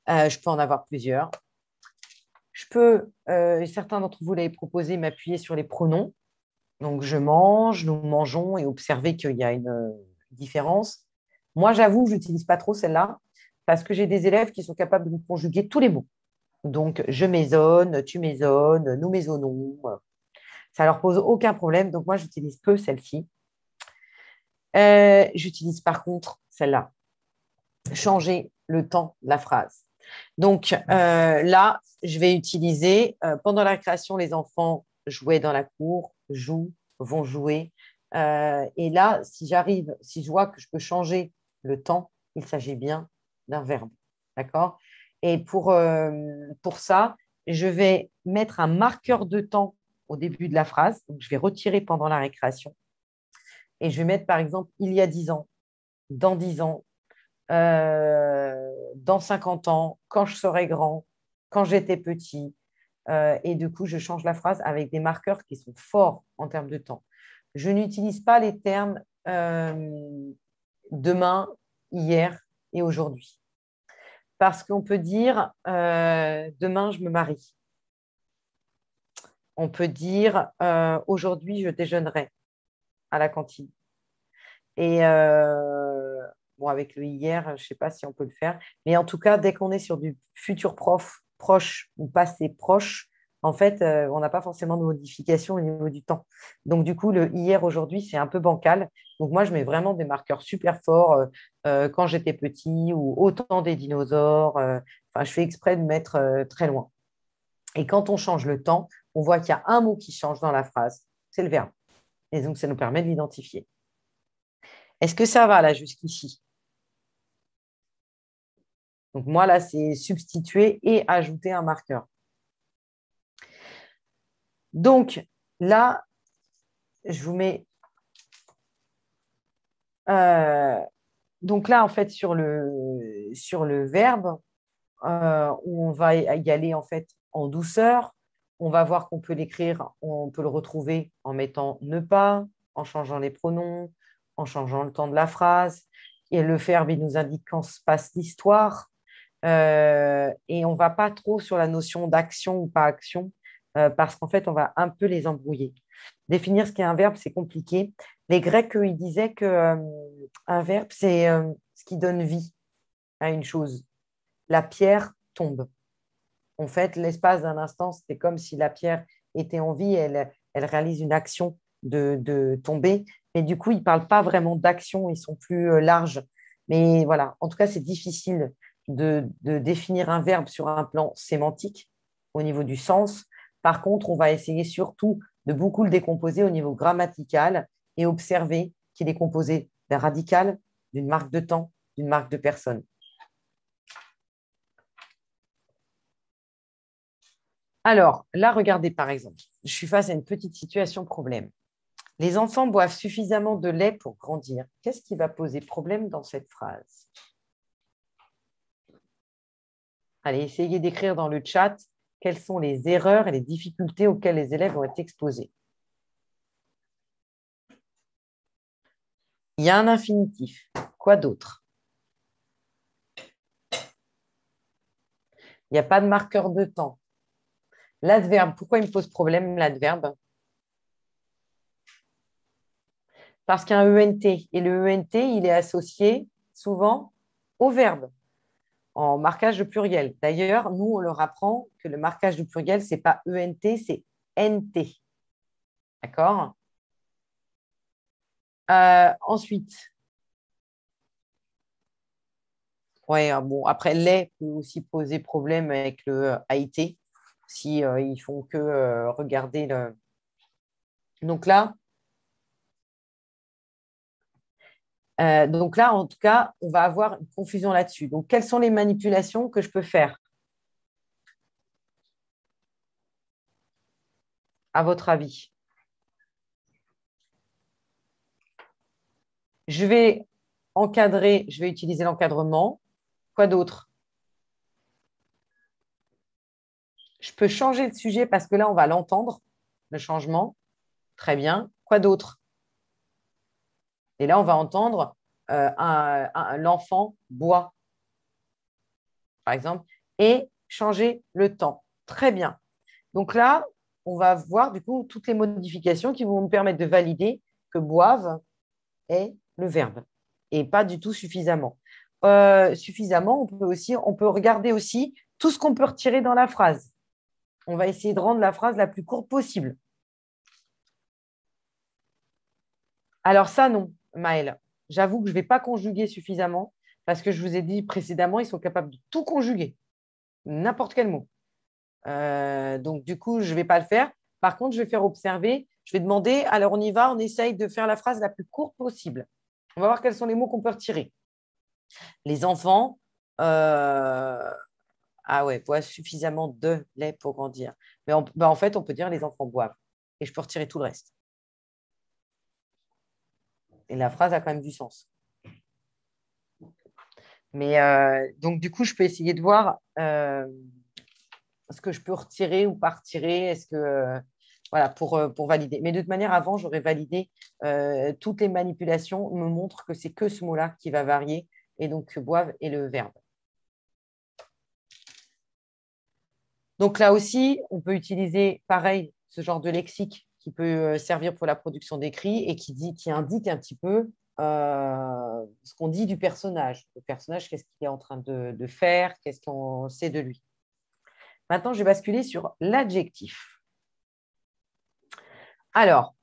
Je peux en avoir plusieurs. Je peux, certains d'entre vous l'avez proposé, m'appuyer sur les pronoms. Donc, je mange, nous mangeons et observer qu'il y a une différence. Moi, j'avoue, je n'utilise pas trop celle-là parce que j'ai des élèves qui sont capables de conjuguer tous les mots. Donc, je maisonne, tu maisonnes, nous maisonnons. Ça ne leur pose aucun problème. Donc, moi, j'utilise peu celle-ci. J'utilise par contre celle-là. Changer le temps de la phrase. Donc, là, je vais utiliser, pendant la création, les enfants jouaient dans la cour, jouent, vont jouer. Et là, si je vois que je peux changer le temps, il s'agit bien d'un verbe. D'accord? Et pour ça, je vais mettre un marqueur de temps au début de la phrase. Donc, je vais retirer pendant la récréation. Et je vais mettre, par exemple, il y a 10 ans, dans 10 ans, dans 50 ans, quand je serai grand, quand j'étais petit. Et du coup, je change la phrase avec des marqueurs qui sont forts en termes de temps. Je n'utilise pas les termes demain, hier et aujourd'hui. Parce qu'on peut dire demain, je me marie. On peut dire aujourd'hui, je déjeunerai à la cantine. Et bon, avec le hier, je ne sais pas si on peut le faire. Mais en tout cas, dès qu'on est sur du futur proche ou passé proche, en fait, on n'a pas forcément de modification au niveau du temps. Donc, du coup, le hier, aujourd'hui, c'est un peu bancal. Donc, moi, je mets vraiment des marqueurs super forts quand j'étais petit ou au temps des dinosaures. Enfin, je fais exprès de mettre très loin. Et quand on change le temps, on voit qu'il y a un mot qui change dans la phrase. C'est le verbe. Et donc, ça nous permet de l'identifier. Est-ce que ça va là jusqu'ici? Donc moi, là, c'est substituer et ajouter un marqueur. Donc là, je vous mets... donc là, en fait, sur le verbe, où on va y aller en fait en douceur, on va voir qu'on peut l'écrire, on peut le retrouver en mettant ne pas, en changeant les pronoms, en changeant le temps de la phrase. Et le verbe, il nous indique quand se passe l'histoire. Et on ne va pas trop sur la notion d'action ou pas action, parce qu'en fait, on va un peu les embrouiller. Définir ce qu'est un verbe, c'est compliqué. Les Grecs, eux, ils disaient que un verbe, c'est ce qui donne vie à une chose. La pierre tombe. En fait, l'espace d'un instant, c'était comme si la pierre était en vie, elle réalise une action de tomber. Mais du coup, ils ne parlent pas vraiment d'action, ils sont plus larges. Mais voilà, en tout cas, c'est difficile de définir un verbe sur un plan sémantique au niveau du sens. Par contre, on va essayer surtout de beaucoup le décomposer au niveau grammatical et observer qu'il est composé d'un radical, d'une marque de temps, d'une marque de personne. Alors, là, regardez par exemple, je suis face à une petite situation problème. Les enfants boivent suffisamment de lait pour grandir. Qu'est-ce qui va poser problème dans cette phrase? Allez, essayez d'écrire dans le chat quelles sont les erreurs et les difficultés auxquelles les élèves vont être exposés. Il y a un infinitif. Quoi d'autre? Il n'y a pas de marqueur de temps. L'adverbe, pourquoi il me pose problème, l'adverbe? Parce qu'il y a un ENT. Et le ENT, il est associé souvent au verbe en marquage de pluriel. D'ailleurs, nous, on leur apprend que le marquage du pluriel, ce n'est pas ENT, c'est NT. D'accord? Ensuite, ouais, bon, après, les peut aussi poser problème avec le AIT si ils font que regarder le. Donc là, en tout cas, on va avoir une confusion là-dessus. Donc, quelles sont les manipulations que je peux faire, à votre avis? Je vais encadrer, je vais utiliser l'encadrement. Quoi d'autre? Je peux changer de sujet parce que là, on va l'entendre, le changement. Très bien. Quoi d'autre? Et là, on va entendre l'enfant boit, par exemple, et changer le temps. Très bien. Donc là, on va voir du coup toutes les modifications qui vont nous permettre de valider que boivent est le verbe et pas du tout suffisamment. Suffisamment, on peut regarder aussi tout ce qu'on peut retirer dans la phrase. On va essayer de rendre la phrase la plus courte possible. Alors ça, non, Maëlle. J'avoue que je ne vais pas conjuguer suffisamment parce que je vous ai dit précédemment, ils sont capables de tout conjuguer, n'importe quel mot. Donc, du coup, je ne vais pas le faire. Par contre, je vais faire observer. Je vais demander, alors on y va, on essaye de faire la phrase la plus courte possible. On va voir quels sont les mots qu'on peut retirer. Les enfants, ah ouais, boivent suffisamment de lait pour grandir. Mais en fait, on peut dire les enfants boivent. Et je peux retirer tout le reste. Et la phrase a quand même du sens. Mais donc, du coup, je peux essayer de voir ce que je peux retirer ou pas retirer. Est-ce que, voilà, pour valider. Mais de toute manière, avant, j'aurais validé toutes les manipulations me montrent que c'est que ce mot-là qui va varier. Et donc, boivent est le verbe. Donc là aussi, on peut utiliser pareil ce genre de lexique qui peut servir pour la production d'écrits et qui indique un petit peu ce qu'on dit du personnage. Le personnage, qu'est-ce qu'il est en train de faire, qu'est-ce qu'on sait de lui. Maintenant, je vais basculer sur l'adjectif. Alors,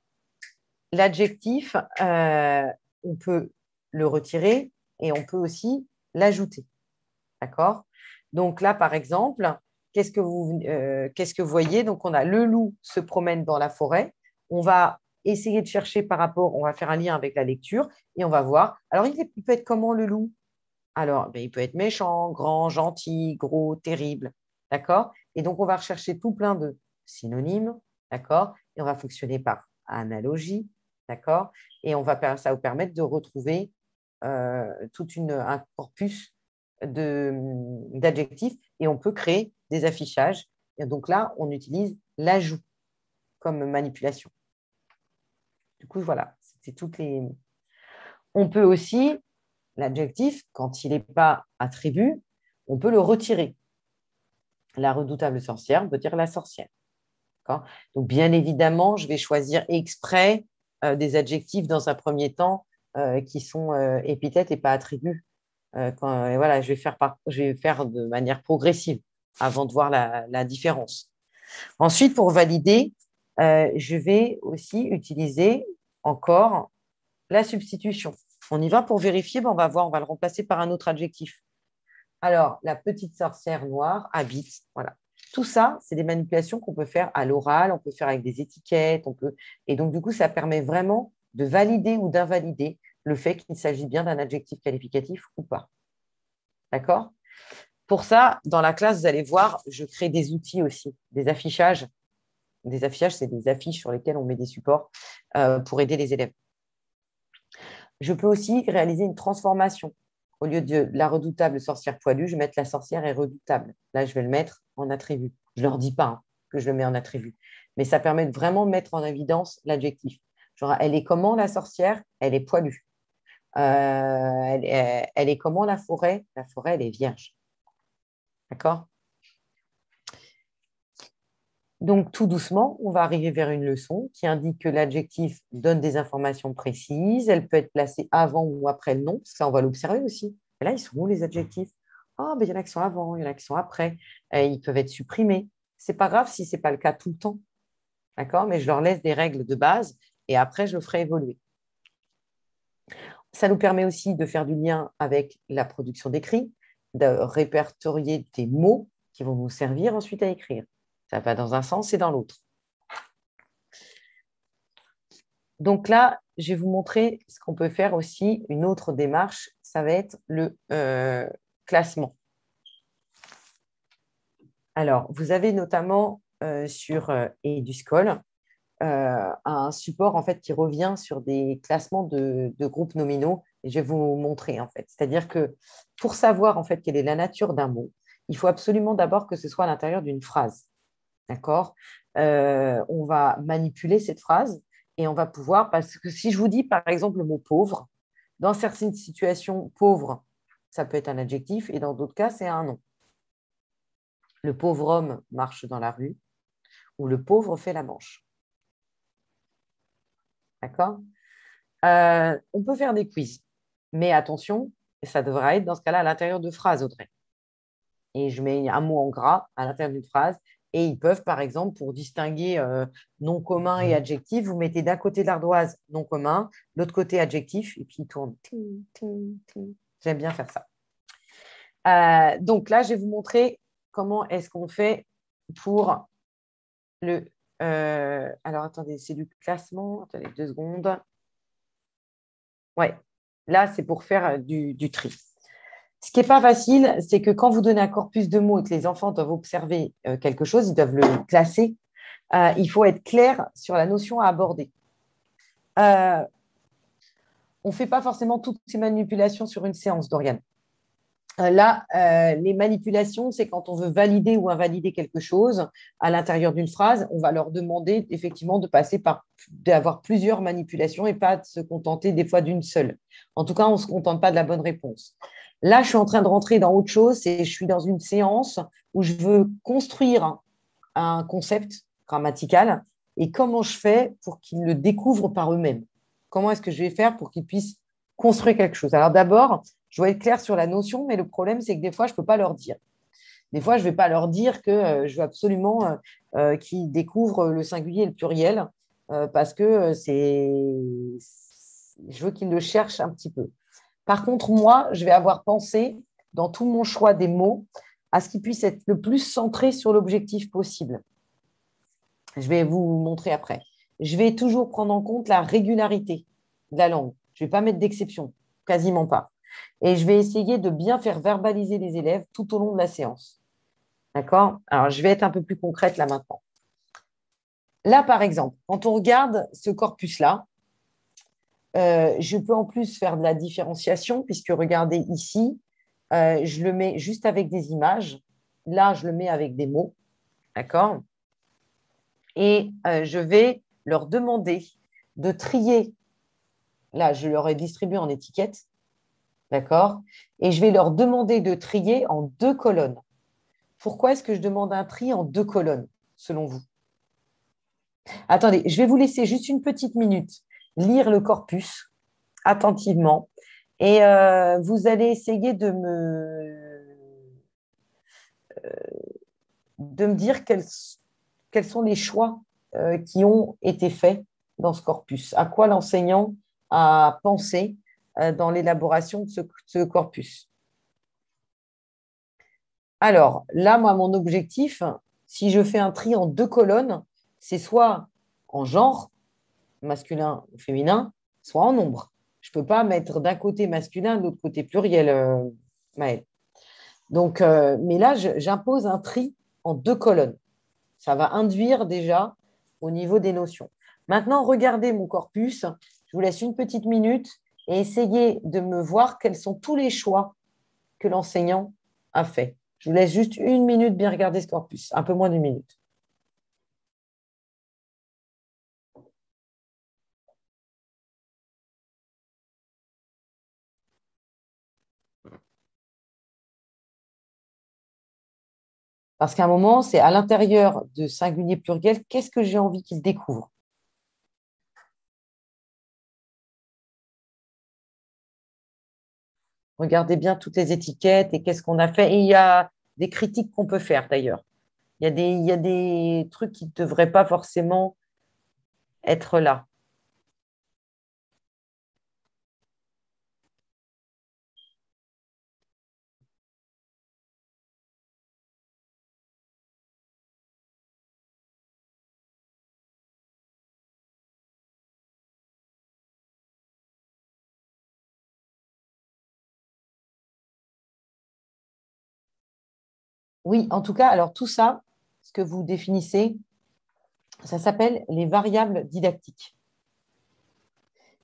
l'adjectif, on peut le retirer et on peut aussi l'ajouter. D'accord? Donc là, par exemple, qu'est-ce que vous voyez? Donc, on a le loup se promène dans la forêt. On va essayer de chercher par rapport, on va faire un lien avec la lecture et on va voir. Alors, il peut être comment le loup? Alors, ben, il peut être méchant, grand, gentil, gros, terrible. D'accord? Et donc, on va rechercher tout plein de synonymes. D'accord? Et on va fonctionner par analogie. D'accord? Et ça va vous permettre de retrouver un corpus d'adjectifs et on peut créer des affichages. Et donc là, on utilise l'ajout comme manipulation. Du coup, voilà, c'était toutes les. On peut aussi, l'adjectif, quand il n'est pas attribut, on peut le retirer. La redoutable sorcière, on peut dire la sorcière. Donc, bien évidemment, je vais choisir exprès des adjectifs dans un premier temps qui sont épithètes et pas attributs. Voilà, je vais faire de manière progressive avant de voir la différence. Ensuite, pour valider, je vais aussi utiliser encore la substitution. On y va pour vérifier, ben on va voir, on va le remplacer par un autre adjectif. Alors, la petite sorcière noire habite. Voilà. Tout ça, c'est des manipulations qu'on peut faire à l'oral, on peut faire avec des étiquettes, et donc du coup, ça permet vraiment de valider ou d'invalider le fait qu'il s'agit bien d'un adjectif qualificatif ou pas. D'accord? Pour ça, dans la classe, vous allez voir, je crée des outils aussi, des affichages. Des affichages, c'est des affiches sur lesquelles on met des supports pour aider les élèves. Je peux aussi réaliser une transformation. Au lieu de la redoutable sorcière poilue, je vais mettre la sorcière est redoutable. Là, je vais le mettre en attribut. Je ne leur dis pas que je le mets en attribut. Mais ça permet de vraiment mettre en évidence l'adjectif. Genre, elle est comment la sorcière? Elle est poilue. Elle est comment la forêt? La forêt, elle est vierge. D'accord? Donc, tout doucement, on va arriver vers une leçon qui indique que l'adjectif donne des informations précises. Elle peut être placée avant ou après le nom, parce que ça, on va l'observer aussi. Et là, ils sont où les adjectifs? Ah, ben, il y en a qui sont avant, il y en a qui sont après. Ils peuvent être supprimés. C'est pas grave si ce n'est pas le cas tout le temps. D'accord? Mais je leur laisse des règles de base et après, je le ferai évoluer. Ça nous permet aussi de faire du lien avec la production d'écrit, de répertorier des mots qui vont nous servir ensuite à écrire. Ça va dans un sens et dans l'autre. Donc là, je vais vous montrer ce qu'on peut faire aussi. Une autre démarche, ça va être le classement. Alors, vous avez notamment sur Eduscol un support en fait, qui revient sur des classements de groupes nominaux. Et je vais vous montrer en fait. C'est-à-dire que pour savoir en fait quelle est la nature d'un mot, il faut absolument d'abord que ce soit à l'intérieur d'une phrase. D'accord? On va manipuler cette phrase et on va pouvoir, parce que si je vous dis par exemple le mot pauvre, dans certaines situations, pauvre, ça peut être un adjectif et dans d'autres cas, c'est un nom. Le pauvre homme marche dans la rue ou le pauvre fait la manche. D'accord? On peut faire des quiz, mais attention, ça devra être dans ce cas-là à l'intérieur de phrases, Audrey. Et je mets un mot en gras à l'intérieur d'une phrase. Et ils peuvent, par exemple, pour distinguer nom commun et adjectif, vous mettez d'un côté de l'ardoise nom commun, de l'autre côté adjectif, et puis il tourne. Ting, ting, ting. J'aime bien faire ça. Donc là, je vais vous montrer comment est-ce qu'on fait pour le... alors, attendez, c'est du classement. Attendez 2 secondes. Ouais, là, c'est pour faire du tri. Ce qui n'est pas facile, c'est que quand vous donnez un corpus de mots et que les enfants doivent observer quelque chose, ils doivent le classer, il faut être clair sur la notion à aborder. On ne fait pas forcément toutes ces manipulations sur une séance, Dorian. Là, les manipulations, c'est quand on veut valider ou invalider quelque chose à l'intérieur d'une phrase, on va leur demander effectivement de passer par, d'avoir plusieurs manipulations et pas de se contenter des fois d'une seule. En tout cas, on ne se contente pas de la bonne réponse. Là, je suis en train de rentrer dans autre chose et je suis dans une séance où je veux construire un concept grammatical et comment je fais pour qu'ils le découvrent par eux-mêmes. Comment est-ce que je vais faire pour qu'ils puissent construire quelque chose? Alors d'abord, je dois être claire sur la notion, mais le problème, c'est que des fois, je ne peux pas leur dire. Des fois, je ne vais pas leur dire que je veux absolument qu'ils découvrent le singulier et le pluriel parce que je veux qu'ils le cherchent un petit peu. Par contre, moi, je vais avoir pensé dans tout mon choix des mots à ce qu'ils puissent être le plus centrés sur l'objectif possible. Je vais vous montrer après. Je vais toujours prendre en compte la régularité de la langue. Je ne vais pas mettre d'exception, quasiment pas. Et je vais essayer de bien faire verbaliser les élèves tout au long de la séance. D'accord? Alors, je vais être un peu plus concrète là maintenant. Là, par exemple, quand on regarde ce corpus-là, je peux en plus faire de la différenciation, puisque regardez ici, je le mets juste avec des images. Là, je le mets avec des mots. D'accord? Et je vais leur demander de trier. Là, je leur ai distribué en étiquettes. D'accord? Et je vais leur demander de trier en 2 colonnes. Pourquoi est-ce que je demande un tri en 2 colonnes, selon vous? Attendez, je vais vous laisser juste une petite minute lire le corpus attentivement et vous allez essayer de me dire quels sont les choix qui ont été faits dans ce corpus. À quoi l'enseignant a pensé dans l'élaboration de ce corpus. Alors, là, moi, mon objectif, si je fais un tri en 2 colonnes, c'est soit en genre, masculin ou féminin, soit en nombre. Je ne peux pas mettre d'un côté masculin, de l'autre côté pluriel, Maëlle. Donc, mais là, j'impose un tri en 2 colonnes. Ça va induire déjà au niveau des notions. Maintenant, regardez mon corpus. Je vous laisse une petite minute et essayez de me voir quels sont tous les choix que l'enseignant a fait. Je vous laisse juste une minute bien regarder ce corpus, un peu moins d'une minute. Parce qu'à un moment, c'est à l'intérieur de singulier pluriel, qu'est-ce que j'ai envie qu'il découvre? Regardez bien toutes les étiquettes et qu'est-ce qu'on a fait. Et il y a des critiques qu'on peut faire d'ailleurs. Il y a des trucs qui ne devraient pas forcément être là. Oui, en tout cas, alors tout ça, ce que vous définissez, Ça s'appelle les variables didactiques.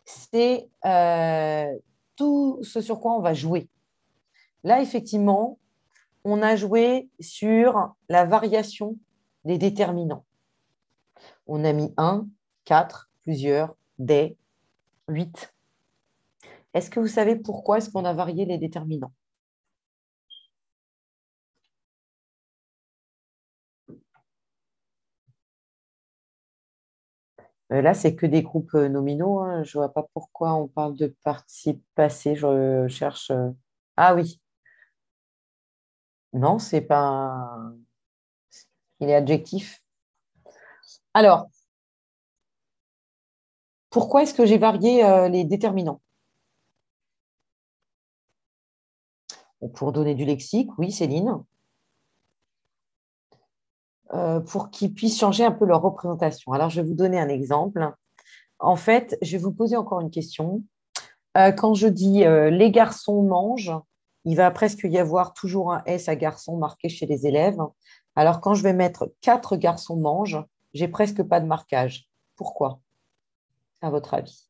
C'est tout ce sur quoi on va jouer. Là, effectivement, on a joué sur la variation des déterminants. On a mis 1, 4, plusieurs, des, 8. Est-ce que vous savez pourquoi est-ce qu'on a varié les déterminants? Là, c'est que des groupes nominaux, hein. Je ne vois pas pourquoi on parle de participe passé. Je cherche. Ah oui, non, c'est pas. Il est adjectif. Alors, pourquoi est-ce que j'ai varié les déterminants? Bon, pour donner du lexique, oui, Céline. Pour qu'ils puissent changer un peu leur représentation. Alors, je vais vous donner un exemple. En fait, je vais vous poser encore une question. Quand je dis les garçons mangent, il va presque y avoir toujours un S à garçon marqué chez les élèves. Alors, quand je vais mettre 4 garçons mangent, j'ai presque pas de marquage. Pourquoi, à votre avis?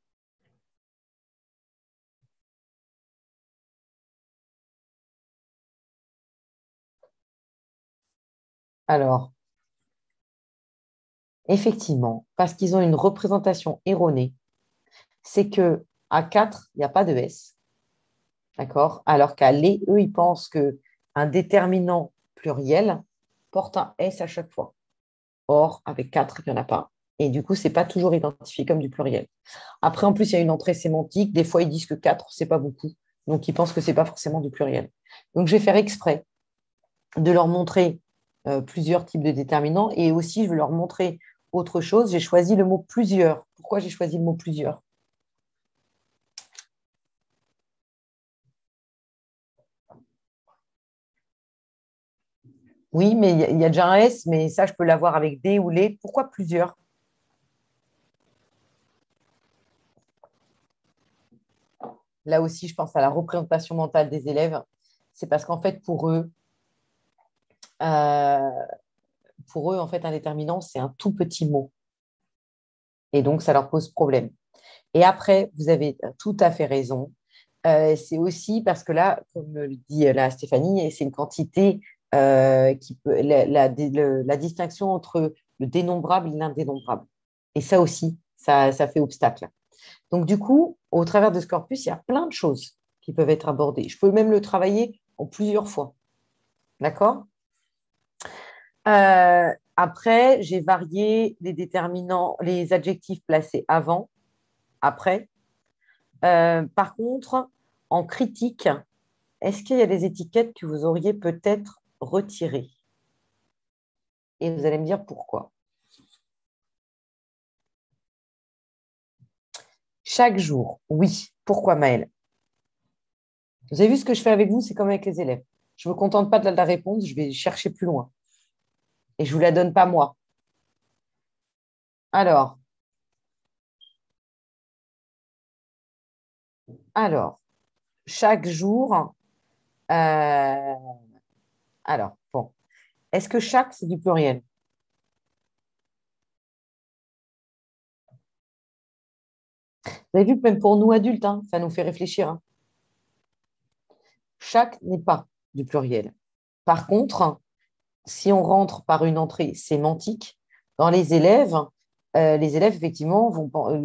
Alors, effectivement, parce qu'ils ont une représentation erronée, c'est que à 4, il n'y a pas de S, d'accord? Alors qu'à les, eux, ils pensent qu'un déterminant pluriel porte un S à chaque fois. Or, avec 4, il n'y en a pas. Et du coup, ce n'est pas toujours identifié comme du pluriel. Après, en plus, il y a une entrée sémantique. Des fois, ils disent que 4, c'est pas beaucoup. Donc, ils pensent que ce n'est pas forcément du pluriel. Donc, je vais faire exprès de leur montrer plusieurs types de déterminants et aussi, je vais leur montrer autre chose. J'ai choisi le mot plusieurs. Pourquoi j'ai choisi le mot plusieurs? Oui, mais il y a déjà un S, mais ça, je peux l'avoir avec des ou les. Pourquoi plusieurs? Là aussi, je pense à la représentation mentale des élèves. C'est parce qu'en fait, euh, en fait, un déterminant, c'est un tout petit mot. Et donc, ça leur pose problème. Et après, vous avez tout à fait raison. C'est aussi parce que là, comme le dit là Stéphanie, c'est une quantité qui peut, la distinction entre le dénombrable et l'indénombrable. Et ça aussi, ça fait obstacle. Donc, du coup, au travers de ce corpus, il y a plein de choses qui peuvent être abordées. Je peux même le travailler en plusieurs fois. D'accord? Après, j'ai varié les déterminants, les adjectifs placés avant, après. Par contre, en critique, est-ce qu'il y a des étiquettes que vous auriez peut-être retirées? Et vous allez me dire pourquoi. Chaque jour, oui. Pourquoi, Maëlle? Vous avez vu ce que je fais avec vous, c'est comme avec les élèves. Je ne me contente pas de la réponse, je vais chercher plus loin. Et je ne vous la donne pas moi. Alors, alors, chaque jour, euh, alors, bon, est-ce que chaque, c'est du pluriel? Vous avez vu, même pour nous adultes, hein, ça nous fait réfléchir, hein. Chaque n'est pas du pluriel. Par contre, si on rentre par une entrée sémantique, dans les élèves, effectivement,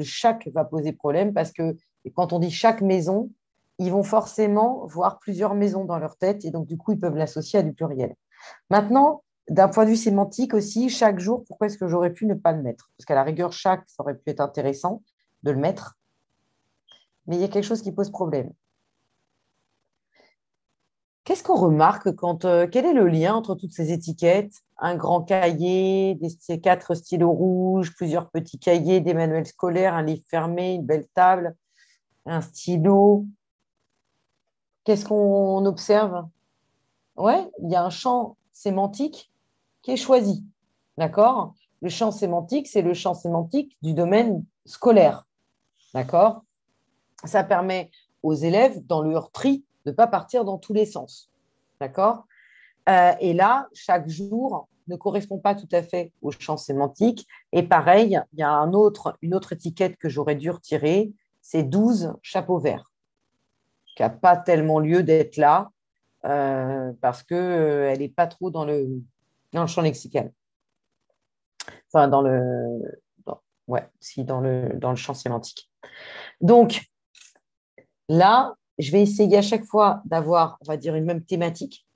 chaque va poser problème parce que quand on dit chaque maison, ils vont forcément voir plusieurs maisons dans leur tête et donc, du coup, ils peuvent l'associer à du pluriel. Maintenant, d'un point de vue sémantique aussi, chaque jour, pourquoi est-ce que j'aurais pu ne pas le mettre? Parce qu'à la rigueur, chaque, ça aurait pu être intéressant de le mettre, mais il y a quelque chose qui pose problème. Qu'est-ce qu'on remarque quel est le lien entre toutes ces étiquettes? Un grand cahier, ces 4 stylos rouges, plusieurs petits cahiers, des manuels scolaires, un livre fermé, une belle table, un stylo. Qu'est-ce qu'on observe? Ouais, il y a un champ sémantique qui est choisi. D'accord? Le champ sémantique, c'est le champ sémantique du domaine scolaire. D'accord? Ça permet aux élèves, dans leur tri, de ne pas partir dans tous les sens. D'accord? Et là, chaque jour, ne correspond pas tout à fait au champ sémantique. Et pareil, il y a une autre étiquette que j'aurais dû retirer, c'est 12 chapeaux verts, qui n'a pas tellement lieu d'être là parce qu'elle n'est pas trop dans le champ lexical. Enfin, ouais, si, dans le champ sémantique. Donc, là, je vais essayer à chaque fois d'avoir, on va dire, une même thématique.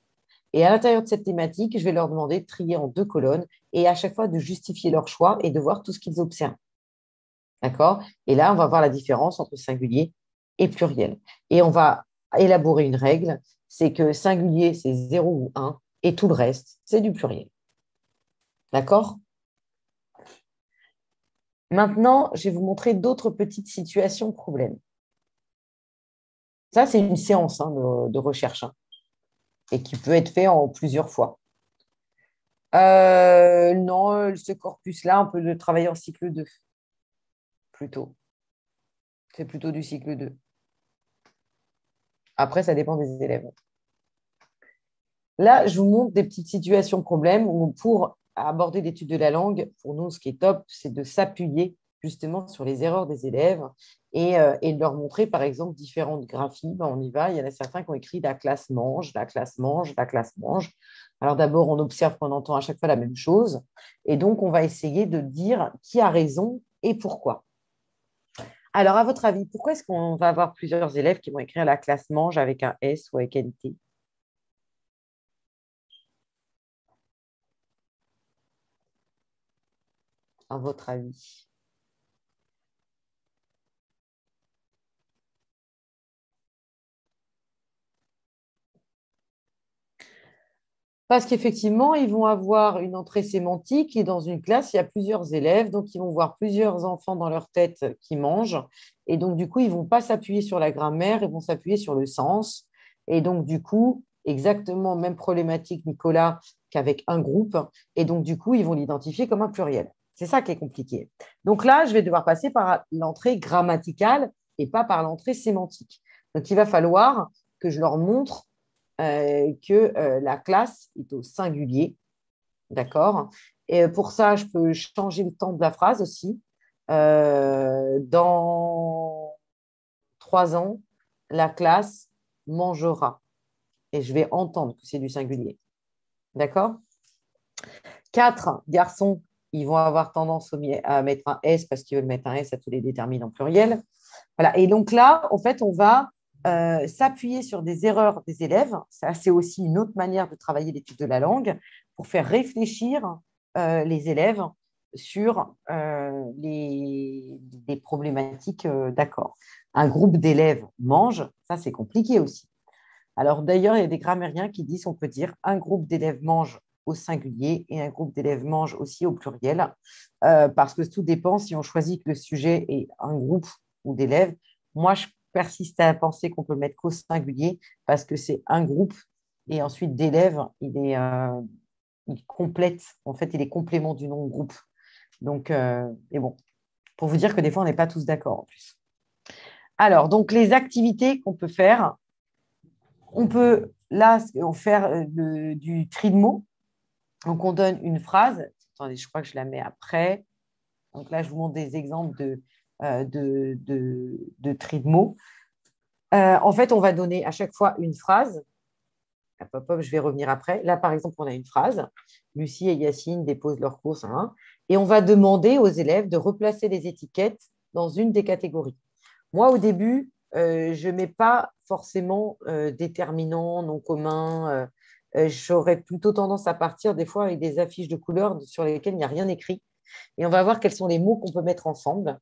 Et à l'intérieur de cette thématique, je vais leur demander de trier en 2 colonnes et à chaque fois de justifier leur choix et de voir tout ce qu'ils observent. D'accord? Et là, on va voir la différence entre singulier et pluriel. Et on va élaborer une règle, c'est que singulier, c'est 0 ou 1 et tout le reste, c'est du pluriel. D'accord? Maintenant, je vais vous montrer d'autres petites situations problèmes. Ça, c'est une séance de recherche et qui peut être fait en plusieurs fois. Non, ce corpus-là, on peut le travailler en cycle 2, plutôt. C'est plutôt du cycle 2. Après, ça dépend des élèves. Là, je vous montre des petites situations problèmes où pour aborder l'étude de la langue, pour nous, ce qui est top, c'est de s'appuyer justement sur les erreurs des élèves et de leur montrer, par exemple, différentes graphies. Ben, on y va. Il y en a certains qui ont écrit la classe mange, la classe mange, la classe mange. Alors d'abord, on observe qu'on entend à chaque fois la même chose. Et donc, on va essayer de dire qui a raison et pourquoi. Alors, à votre avis, pourquoi est-ce qu'on va avoir plusieurs élèves qui vont écrire la classe mange avec un S ou avec un T? À votre avis? Parce qu'effectivement, ils vont avoir une entrée sémantique et dans une classe, il y a plusieurs élèves, donc ils vont voir plusieurs enfants dans leur tête qui mangent. Et donc, du coup, ils ne vont pas s'appuyer sur la grammaire, ils vont s'appuyer sur le sens. Et donc, du coup, exactement même problématique, Nicolas, qu'avec un groupe. Et donc, du coup, ils vont l'identifier comme un pluriel. C'est ça qui est compliqué. Donc là, je vais devoir passer par l'entrée grammaticale et pas par l'entrée sémantique. Donc, il va falloir que je leur montre que la classe est au singulier. D'accord? Et pour ça, je peux changer le temps de la phrase aussi. Dans 3 ans, la classe mangera. Et je vais entendre que c'est du singulier. D'accord? 4 garçons, ils vont avoir tendance à mettre un S parce qu'ils veulent mettre un S à tous les déterminants pluriels. Voilà. Et donc là, en fait, on va s'appuyer sur des erreurs des élèves. Ça, c'est aussi une autre manière de travailler l'étude de la langue pour faire réfléchir les élèves sur les problématiques d'accord. Un groupe d'élèves mange, ça c'est compliqué aussi. Alors d'ailleurs, il y a des grammairiens qui disent on peut dire un groupe d'élèves mange au singulier et un groupe d'élèves mange aussi au pluriel, parce que tout dépend si on choisit que le sujet est un groupe ou d'élèves. Moi, je persiste à penser qu'on peut le mettre qu'au singulier parce que c'est un groupe et ensuite d'élèves, il complète, en fait, il est complément du nom groupe. Donc, et bon, pour vous dire que des fois, on n'est pas tous d'accord en plus. Alors, donc les activités qu'on peut faire, on peut là faire du tri de mots. Donc, on donne une phrase. Attendez, je crois que je la mets après. Donc là, je vous montre des exemples de tri de mots. En fait, on va donner à chaque fois une phrase. Hop, hop, hop, je vais revenir après. Là, par exemple, on a une phrase. Lucie et Yacine déposent leurs courses. Hein, et on va demander aux élèves de replacer les étiquettes dans une des catégories. Moi, au début, je ne mets pas forcément déterminant, non commun. J'aurais plutôt tendance à partir des fois avec des affiches de couleurs sur lesquelles il n'y a rien écrit. Et on va voir quels sont les mots qu'on peut mettre ensemble.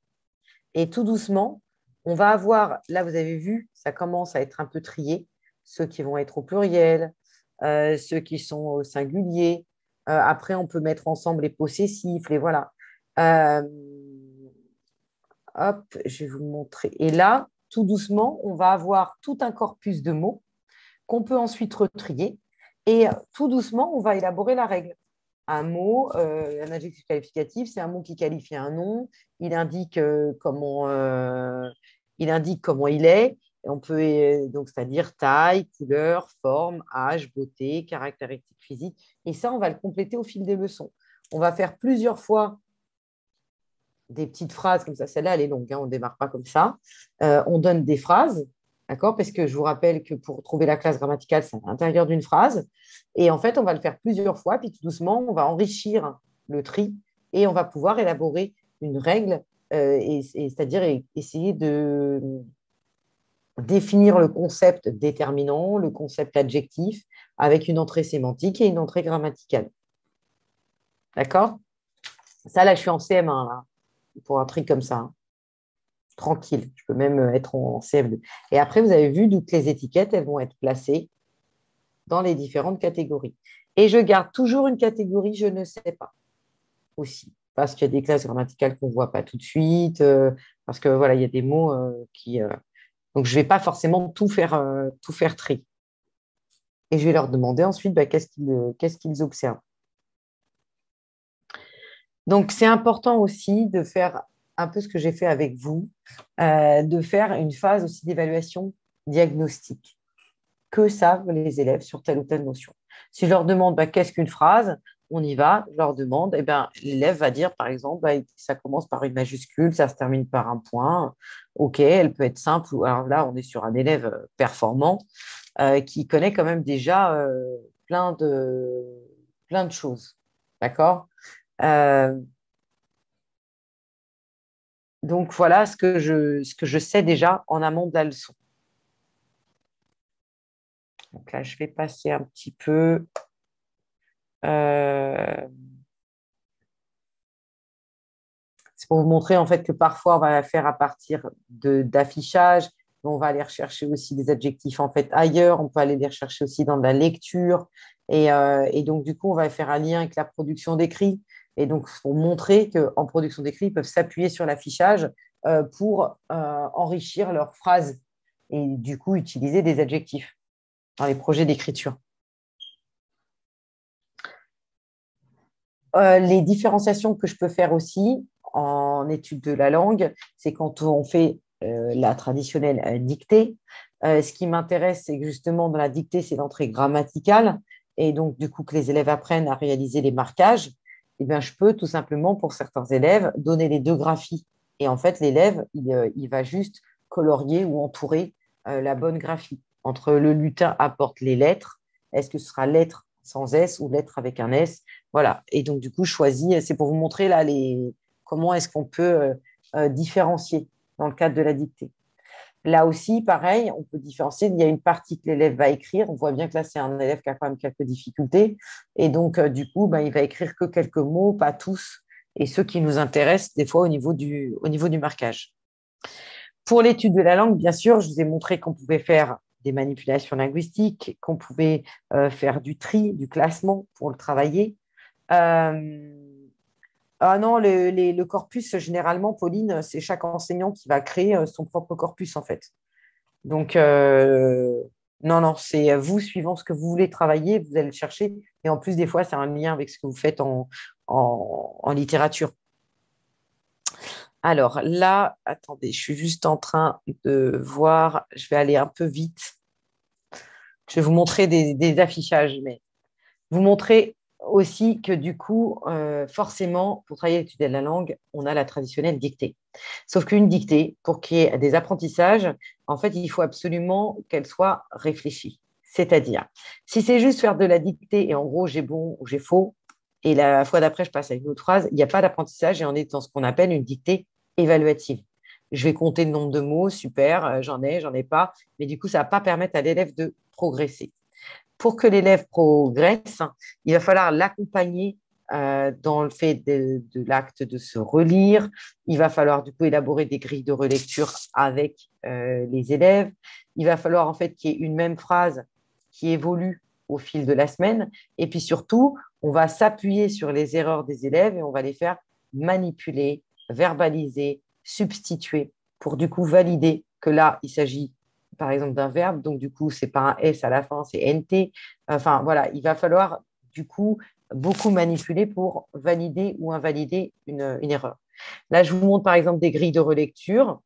Et tout doucement, on va avoir, là vous avez vu, ça commence à être un peu trié, ceux qui vont être au pluriel, ceux qui sont au singulier. Après, on peut mettre ensemble les possessifs, les voilà. Euh, hop, je vais vous montrer. Et là, tout doucement, on va avoir tout un corpus de mots qu'on peut ensuite retrier. Et tout doucement, on va élaborer la règle. Un mot, un adjectif qualificatif, c'est un mot qui qualifie un nom. Il indique comment il est. On peut, donc, c'est-à-dire taille, couleur, forme, âge, beauté, caractéristiques physiques. Et ça, on va le compléter au fil des leçons. On va faire plusieurs fois des petites phrases comme ça. Celle-là, elle est longue, hein, on ne démarre pas comme ça. On donne des phrases, d'accord? Parce que je vous rappelle que pour trouver la classe grammaticale, c'est à l'intérieur d'une phrase. Et en fait, on va le faire plusieurs fois, puis tout doucement, on va enrichir le tri et on va pouvoir élaborer une règle, c'est-à-dire essayer de définir le concept déterminant, le concept adjectif, avec une entrée sémantique et une entrée grammaticale. D'accord? Ça, là, je suis en CM1, là, pour un truc comme ça, hein. Tranquille. Je peux même être en CM2. Et après, vous avez vu, toutes les étiquettes, elles vont être placées dans les différentes catégories. Et je garde toujours une catégorie je ne sais pas aussi, parce qu'il y a des classes grammaticales qu'on ne voit pas tout de suite, parce que voilà, il y a des mots qui. Donc, je ne vais pas forcément tout faire tri. Et je vais leur demander ensuite qu'est-ce qu'ils observent. Donc, c'est important aussi de faire un peu ce que j'ai fait avec vous, de faire une phase aussi d'évaluation diagnostique. Que savent les élèves sur telle ou telle notion? Si je leur demande qu'est-ce qu'une phrase, on y va, je leur demande, eh ben, l'élève va dire, par exemple, ça commence par une majuscule, ça se termine par un point. OK, elle peut être simple. Alors là, on est sur un élève performant qui connaît quand même déjà plein de choses. D'accord? Euh, donc voilà ce que je sais déjà en amont de la leçon. Donc là, je vais passer un petit peu. euh, C'est pour vous montrer en fait que parfois on va la faire à partir d'affichage, mais on va aller rechercher aussi des adjectifs en fait ailleurs, on peut aller les rechercher aussi dans de la lecture. Et donc du coup, on va faire un lien avec la production d'écrit. Et donc, pour montrer qu'en production d'écrit, ils peuvent s'appuyer sur l'affichage pour enrichir leurs phrases et du coup utiliser des adjectifs dans les projets d'écriture. Les différenciations que je peux faire aussi en étude de la langue, c'est quand on fait la traditionnelle dictée. Ce qui m'intéresse, c'est que justement, dans la dictée, c'est l'entrée grammaticale. Et donc, du coup, que les élèves apprennent à réaliser les marquages. Eh bien, je peux tout simplement, pour certains élèves, donner les deux graphies. Et en fait, l'élève, il va juste colorier ou entourer la bonne graphie. Entre le lutin apporte les lettres. Est-ce que ce sera lettre sans S ou lettre avec un S? Voilà. Et donc, du coup, je choisis, c'est pour vous montrer là comment est-ce qu'on peut différencier dans le cadre de la dictée. Là aussi, pareil, on peut différencier. Il y a une partie que l'élève va écrire. On voit bien que là, c'est un élève qui a quand même quelques difficultés. Et donc, du coup, il va écrire que quelques mots, pas tous. Et ceux qui nous intéressent, des fois, au niveau du marquage. Pour l'étude de la langue, bien sûr, je vous ai montré qu'on pouvait faire des manipulations linguistiques, qu'on pouvait faire du tri, du classement pour le travailler. Euh, ah non, le corpus, généralement, Pauline, c'est chaque enseignant qui va créer son propre corpus, en fait. Donc, non, non, c'est vous, suivant ce que vous voulez travailler, vous allez le chercher. Et en plus, des fois, c'est un lien avec ce que vous faites en littérature. Alors là, attendez, je suis juste en train de voir, je vais aller un peu vite. Je vais vous montrer des affichages, mais vous montrer aussi que du coup, forcément, pour travailler l'étude de la langue, on a la traditionnelle dictée. Sauf qu'une dictée, pour qu'il y ait des apprentissages, en fait, il faut absolument qu'elle soit réfléchie. C'est-à-dire, si c'est juste faire de la dictée et en gros, j'ai bon ou j'ai faux, et la fois d'après, je passe à une autre phrase, il n'y a pas d'apprentissage et on est dans ce qu'on appelle une dictée évaluative. Je vais compter le nombre de mots, super, j'en ai pas, mais du coup, ça ne va pas permettre à l'élève de progresser. Pour que l'élève progresse, il va falloir l'accompagner dans le fait de l'acte de se relire. Il va falloir du coup élaborer des grilles de relecture avec les élèves. Il va falloir en fait qu'il y ait une même phrase qui évolue au fil de la semaine. Et puis surtout, on va s'appuyer sur les erreurs des élèves et on va les faire manipuler, verbaliser, substituer pour du coup valider que là, il s'agit par exemple d'un verbe, donc du coup, c'est pas un S à la fin, c'est NT. Enfin, voilà, il va falloir du coup beaucoup manipuler pour valider ou invalider une erreur. Là, je vous montre par exemple des grilles de relecture.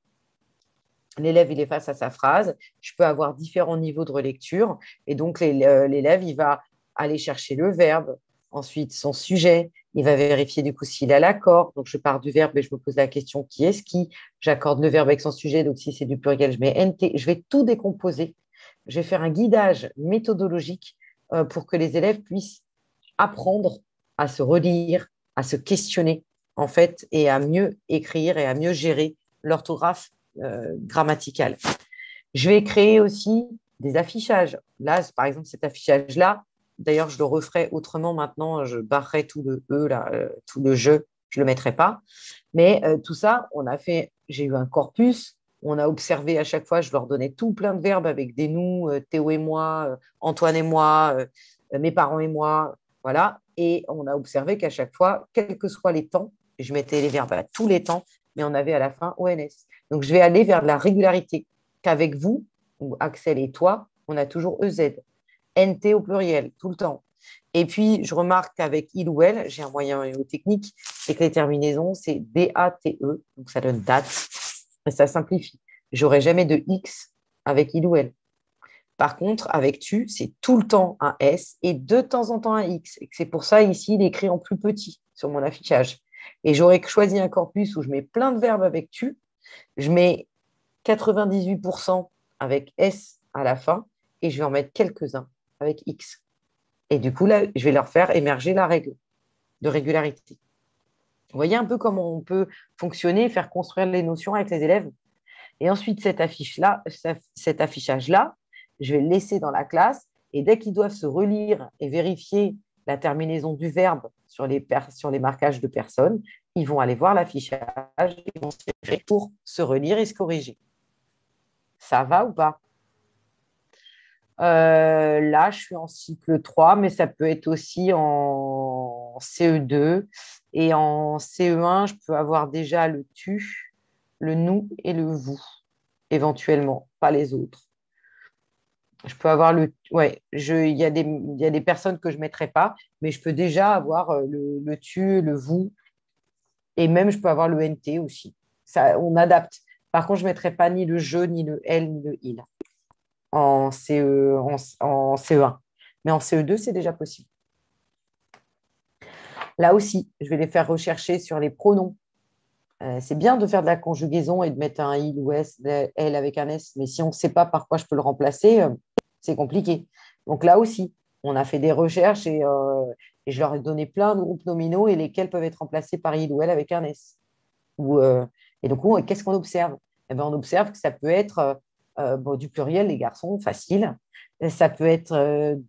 l'élève, il est face à sa phrase. Je peux avoir différents niveaux de relecture. Et donc, l'élève, il va aller chercher le verbe, ensuite son sujet. Il va vérifier du coup s'il a l'accord. Donc, je pars du verbe et je me pose la question qui est-ce qui. J'accorde le verbe avec son sujet. Donc, si c'est du pluriel, je mets NT. Je vais tout décomposer. Je vais faire un guidage méthodologique pour que les élèves puissent apprendre à se relire, à se questionner, en fait, et à mieux écrire et à mieux gérer l'orthographe grammaticale. Je vais créer aussi des affichages. Là, par exemple, cet affichage-là, d'ailleurs, je le referai autrement maintenant, je barrerai tout le E, là, tout le je ne le mettrai pas. Mais tout ça, j'ai eu un corpus, on a observé à chaque fois, je leur donnais tout plein de verbes avec des nous, Théo et moi, Antoine et moi, mes parents et moi, voilà. Et on a observé qu'à chaque fois, quels que soient les temps, je mettais les verbes à tous les temps, mais on avait à la fin ONS. Donc, je vais aller vers de la régularité, qu'avec vous, ou Axel et toi, on a toujours EZ. NT au pluriel, tout le temps. Et puis, je remarque qu'avec il ou elle, j'ai un moyen technique, c'est que les terminaisons, c'est D-A-T-E, donc ça donne date, et ça simplifie. J'aurai jamais de X avec il ou elle. Par contre, avec tu, c'est tout le temps un S et de temps en temps un X. Et c'est pour ça, ici, il est écrit en plus petit sur mon affichage. Et j'aurais choisi un corpus où je mets plein de verbes avec tu, je mets 98% avec S à la fin et je vais en mettre quelques-uns avec X. Et du coup, là, je vais leur faire émerger la règle de régularité. Vous voyez un peu comment on peut fonctionner, faire construire les notions avec les élèves. Et ensuite, cet affichage-là, je vais le laisser dans la classe. Et dès qu'ils doivent se relire et vérifier la terminaison du verbe sur les marquages de personnes, ils vont aller voir l'affichage, ils vont se référer pour se relire et se corriger. Ça va ou pas? Là, je suis en cycle 3, mais ça peut être aussi en CE2. Et en CE1, je peux avoir déjà le tu, le nous et le vous, éventuellement, pas les autres. Je peux avoir il y a des personnes que je ne mettrai pas, mais je peux déjà avoir le tu, le vous, et même je peux avoir le NT aussi. Ça, on adapte. Par contre, je ne mettrai pas ni le je, ni le elle, ni le il en CE1. Mais en CE2, c'est déjà possible. Là aussi, je vais les faire rechercher sur les pronoms. C'est bien de faire de la conjugaison et de mettre un il ou s, elle avec un s, mais si on ne sait pas par quoi je peux le remplacer, c'est compliqué. Donc là aussi, on a fait des recherches et je leur ai donné plein de groupes nominaux et lesquels peuvent être remplacés par il ou elle avec un s. Et donc, qu'est-ce qu'on observe? Eh bien, on observe que ça peut être du pluriel, les garçons, facile. Ça peut être de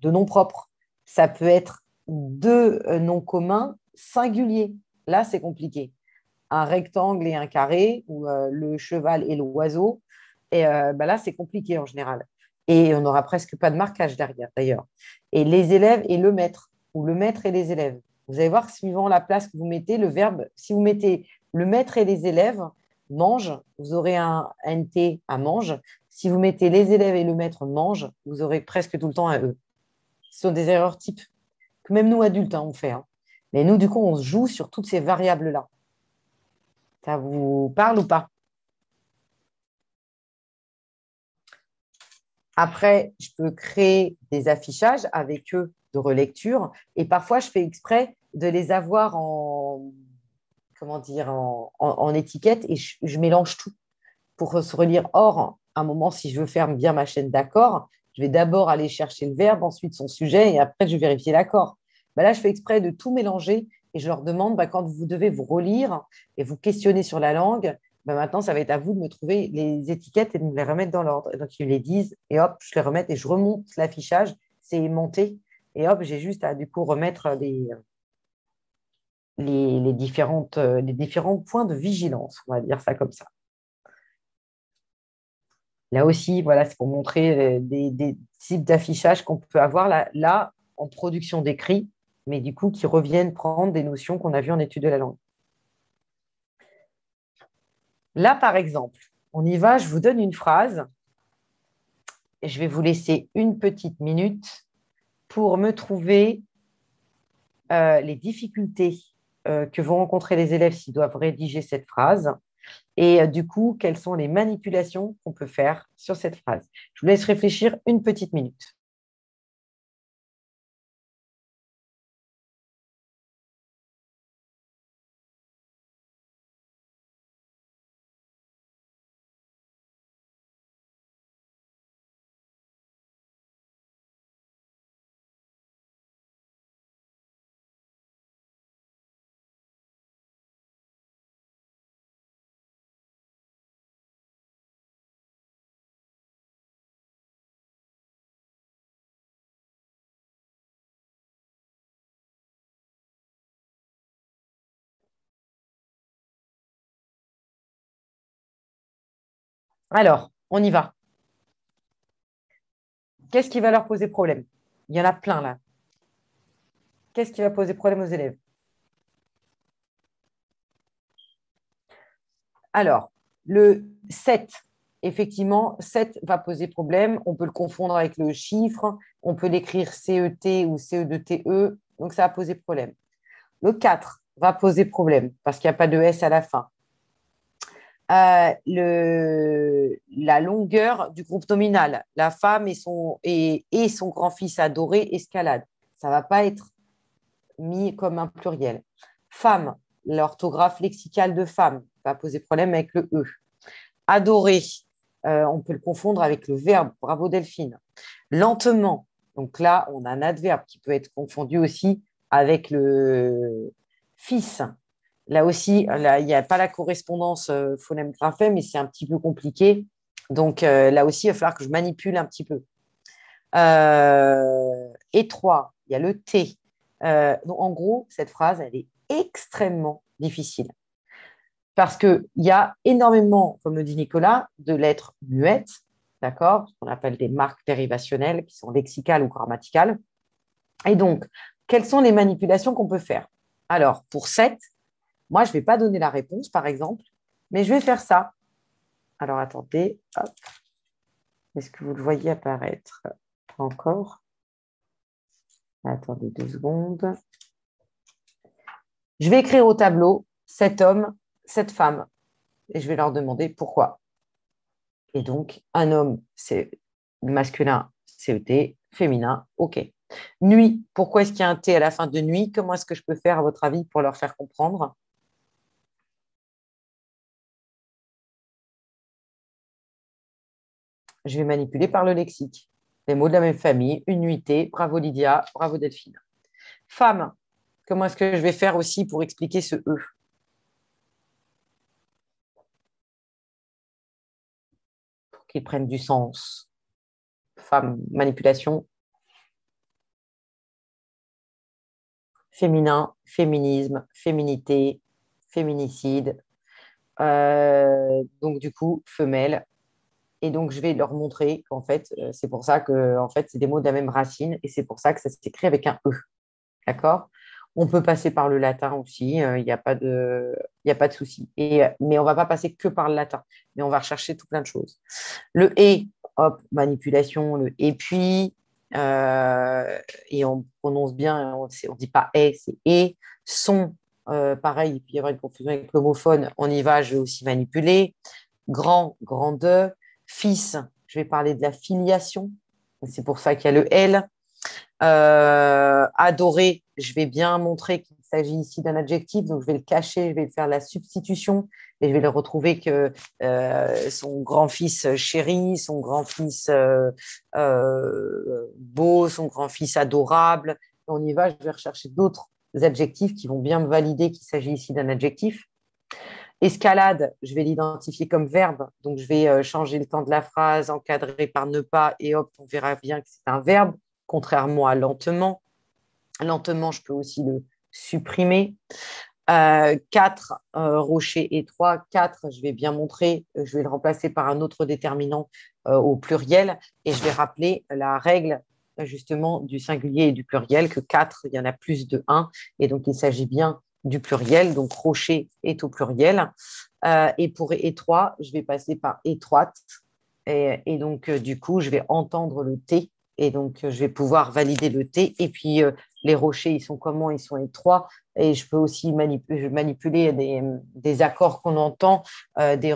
noms propres. Ça peut être de noms communs singuliers. Là, c'est compliqué. Un rectangle et un carré, ou le cheval et l'oiseau. Et là, c'est compliqué en général. Et on n'aura presque pas de marquage derrière, d'ailleurs. Et les élèves et le maître, ou le maître et les élèves. Vous allez voir, suivant la place que vous mettez, le verbe, si vous mettez le maître et les élèves, mange, vous aurez un NT à mange. Si vous mettez les élèves et le maître mange, vous aurez presque tout le temps un E. Ce sont des erreurs types que même nous, adultes, on fait. Mais nous, du coup, on se joue sur toutes ces variables-là. Ça vous parle ou pas? Après, je peux créer des affichages avec eux de relecture et parfois, je fais exprès de les avoir comment dire, en étiquette et je mélange tout pour se relire. Or, à un moment, si je veux faire bien ma chaîne d'accords, je vais d'abord aller chercher le verbe, ensuite son sujet et après, je vais vérifier l'accord. Là, je fais exprès de tout mélanger et je leur demande quand vous devez vous relire et vous questionner sur la langue, maintenant, ça va être à vous de me trouver les étiquettes et de me les remettre dans l'ordre. Et donc, ils me les disent et hop, je les remets et je remonte l'affichage. C'est monté. Et hop, j'ai juste à du coup remettre les différents points de vigilance. On va dire ça comme ça. Là aussi, voilà, c'est pour montrer des types d'affichage qu'on peut avoir là en production d'écrit, mais du coup qui reviennent prendre des notions qu'on a vues en étude de la langue. Là, par exemple, on y va, je vous donne une phrase et je vais vous laisser une petite minute pour me trouver les difficultés que vont rencontrer les élèves s'ils doivent rédiger cette phrase. Et du coup, quelles sont les manipulations qu'on peut faire sur cette phrase? Je vous laisse réfléchir une petite minute. Alors, on y va. Qu'est-ce qui va leur poser problème? Il y en a plein là. Qu'est-ce qui va poser problème aux élèves? Alors, le 7, effectivement, 7 va poser problème. On peut le confondre avec le chiffre. On peut l'écrire CET ou CE2TE. Donc, ça va poser problème. Le 4 va poser problème parce qu'il n'y a pas de S à la fin. La longueur du groupe nominal, la femme et son grand-fils adoré, escalade. Ça ne va pas être mis comme un pluriel. Femme, l'orthographe lexicale de femme va poser problème avec le E. Adoré, on peut le confondre avec le verbe. Bravo Delphine. Lentement, donc là, on a un adverbe qui peut être confondu aussi avec le fils. Là aussi, là, il n'y a pas la correspondance phonème-graphème, mais c'est un petit peu compliqué. Donc là aussi, il va falloir que je manipule un petit peu. Étroit, il y a le T. Donc en gros, cette phrase, elle est extrêmement difficile parce qu'il y a énormément, comme le dit Nicolas, de lettres muettes, d'accord, ce qu'on appelle des marques dérivationnelles qui sont lexicales ou grammaticales. Et donc, quelles sont les manipulations qu'on peut faire? Alors, pour 7, moi, je ne vais pas donner la réponse, par exemple, mais je vais faire ça. Alors, attendez, hop. Est-ce que vous le voyez apparaître? Pas encore. Attendez 2 secondes. Je vais écrire au tableau 7 hommes, 7 femmes, et je vais leur demander pourquoi. Et donc, un homme, c'est masculin, CET, féminin, OK. Nuit, pourquoi est-ce qu'il y a un T à la fin de nuit? Comment est-ce que je peux faire, à votre avis, pour leur faire comprendre? Je vais manipuler par le lexique. Les mots de la même famille, une nuitée, bravo Lydia, bravo Delphine. Femme, comment est-ce que je vais faire aussi pour expliquer ce E? Pour qu'ils prennent du sens. Femme, manipulation, féminin, féminisme, féminité, féminicide. Donc, du coup, femelle. Et donc, je vais leur montrer qu'en fait, c'est pour ça que en fait, c'est des mots de la même racine et c'est pour ça que ça s'écrit avec un E. D'accord? On peut passer par le latin aussi, il n'y a pas de, il y a pas de souci. Mais on ne va pas passer que par le latin, mais on va rechercher tout plein de choses. Le et, hop, manipulation, le et puis, et on prononce bien, on ne dit pas et, c'est et. Son, pareil, il peut y avoir une confusion avec l'homophone, on y va, je vais aussi manipuler. Grand, grandeur. Fils, je vais parler de la filiation, c'est pour ça qu'il y a le L. Adorer, je vais bien montrer qu'il s'agit ici d'un adjectif, donc je vais le cacher, je vais faire la substitution et je vais le retrouver que son grand-fils chéri, son grand-fils beau, son grand-fils adorable. On y va, je vais rechercher d'autres adjectifs qui vont bien me valider qu'il s'agit ici d'un adjectif. Escalade, je vais l'identifier comme verbe, donc je vais changer le temps de la phrase, encadrer par ne pas, et hop, on verra bien que c'est un verbe, contrairement à lentement. Lentement, je peux aussi le supprimer. 4, rocher étroit. 4, je vais bien montrer, je vais le remplacer par un autre déterminant au pluriel, et je vais rappeler la règle justement du singulier et du pluriel, que 4, il y en a plus de 1, et donc il s'agit bien du pluriel, donc rocher est au pluriel. Et pour étroit, je vais passer par étroite, et donc du coup, je vais entendre le T, et donc je vais pouvoir valider le T, et puis les rochers, ils sont comment, ils sont étroits. Et je peux aussi manipuler des accords qu'on entend, des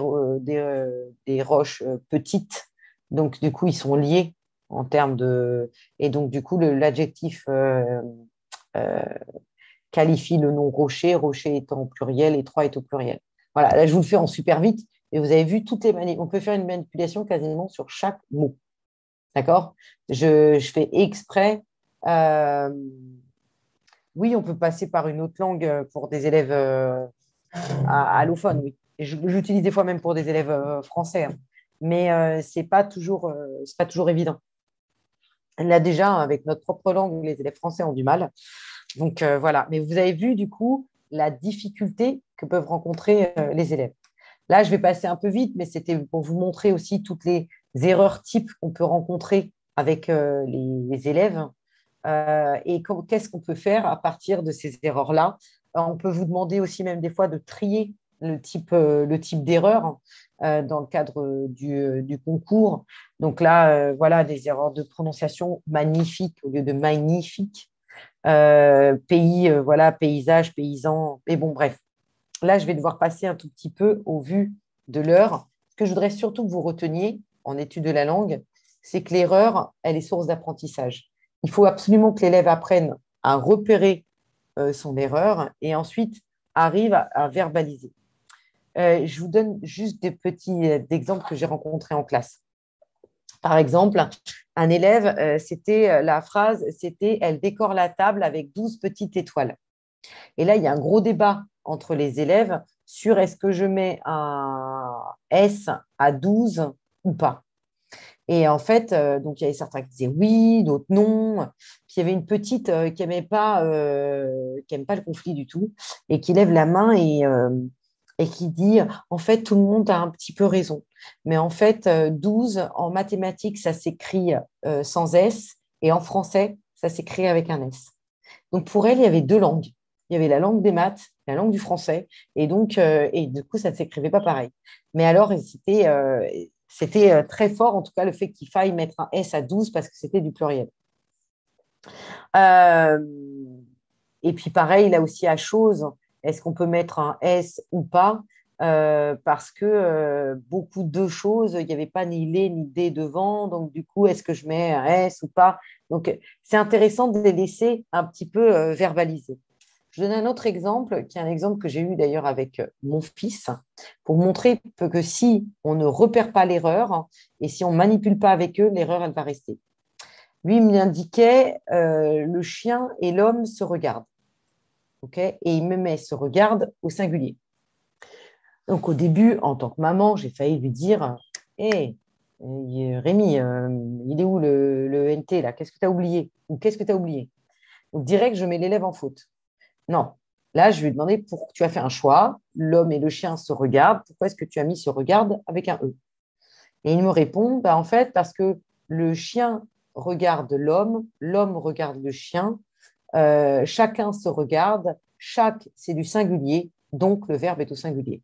roches petites. Donc, du coup, ils sont liés en termes de… Et donc, du coup, l'adjectif euh, qualifie le nom rocher, rocher étant au pluriel, étroit est au pluriel. Voilà, là, je vous le fais en super vite. Et vous avez vu, on peut faire une manipulation quasiment sur chaque mot. D'accord? Je fais exprès. euh, oui, on peut passer par une autre langue pour des élèves allophones, oui. J'utilise des fois même pour des élèves français, hein. Mais c'est pas toujours évident. Là, déjà, avec notre propre langue, les élèves français ont du mal. Donc, voilà. Mais vous avez vu, du coup, la difficulté que peuvent rencontrer les élèves. Là, je vais passer un peu vite, mais c'était pour vous montrer aussi toutes les erreurs types qu'on peut rencontrer avec les élèves et qu'est-ce qu'on peut faire à partir de ces erreurs-là. On peut vous demander aussi même des fois de trier le type d'erreur dans le cadre du concours. Donc là, voilà, des erreurs de prononciation magnifique au lieu de magnifique. Pays, voilà, paysage, paysan. Mais bon, bref. Là, je vais devoir passer un tout petit peu au vu de l'heure. Ce que je voudrais surtout que vous reteniez en étude de la langue, c'est que l'erreur, elle est source d'apprentissage. Il faut absolument que l'élève apprenne à repérer son erreur et ensuite arrive à verbaliser. Je vous donne juste des petits exemples que j'ai rencontrés en classe. Par exemple, un élève, la phrase, c'était « Elle décore la table avec 12 petites étoiles ». Et là, il y a un gros débat entre les élèves sur est-ce que je mets un S à 12 ou pas. Et en fait, donc il y avait certains qui disaient oui, d'autres non. Puis il y avait une petite qui aime pas le conflit du tout et qui lève la main et qui dit en fait, tout le monde a un petit peu raison. Mais en fait, 12 en mathématiques, ça s'écrit sans S et en français, ça s'écrit avec un S. Donc pour elle, il y avait deux langues. Il y avait la langue des maths, la langue du français, et donc et du coup, ça ne s'écrivait pas pareil. Mais alors, c'était très fort, en tout cas, le fait qu'il faille mettre un S à 12 parce que c'était du pluriel. Euh, et puis pareil, là aussi à chose, est-ce qu'on peut mettre un S ou pas? Parce que beaucoup de choses, il n'y avait pas ni les ni des devant, donc du coup, est-ce que je mets un S ou pas? Donc c'est intéressant de les laisser un petit peu verbaliser. Je donne un autre exemple, qui est un exemple que j'ai eu d'ailleurs avec mon fils, pour montrer que si on ne repère pas l'erreur et si on ne manipule pas avec eux, l'erreur, elle va rester. Lui, il m'indiquait le chien et l'homme se regardent. Okay, et il me met ce regard au singulier. Donc au début, en tant que maman, j'ai failli lui dire hé, Rémi, il est où le NT là? Qu'est-ce que tu as oublié? Ou qu'est-ce que tu as oublié? Donc direct, je mets l'élève en faute. Non. Là, je lui ai demandé pourquoi tu as fait un choix. L'homme et le chien se regardent. Pourquoi est-ce que tu as mis ce regard avec un E? Et il me répond bah, en fait, parce que le chien regarde l'homme, l'homme regarde le chien, chacun se regarde, chaque, c'est du singulier, donc le verbe est au singulier.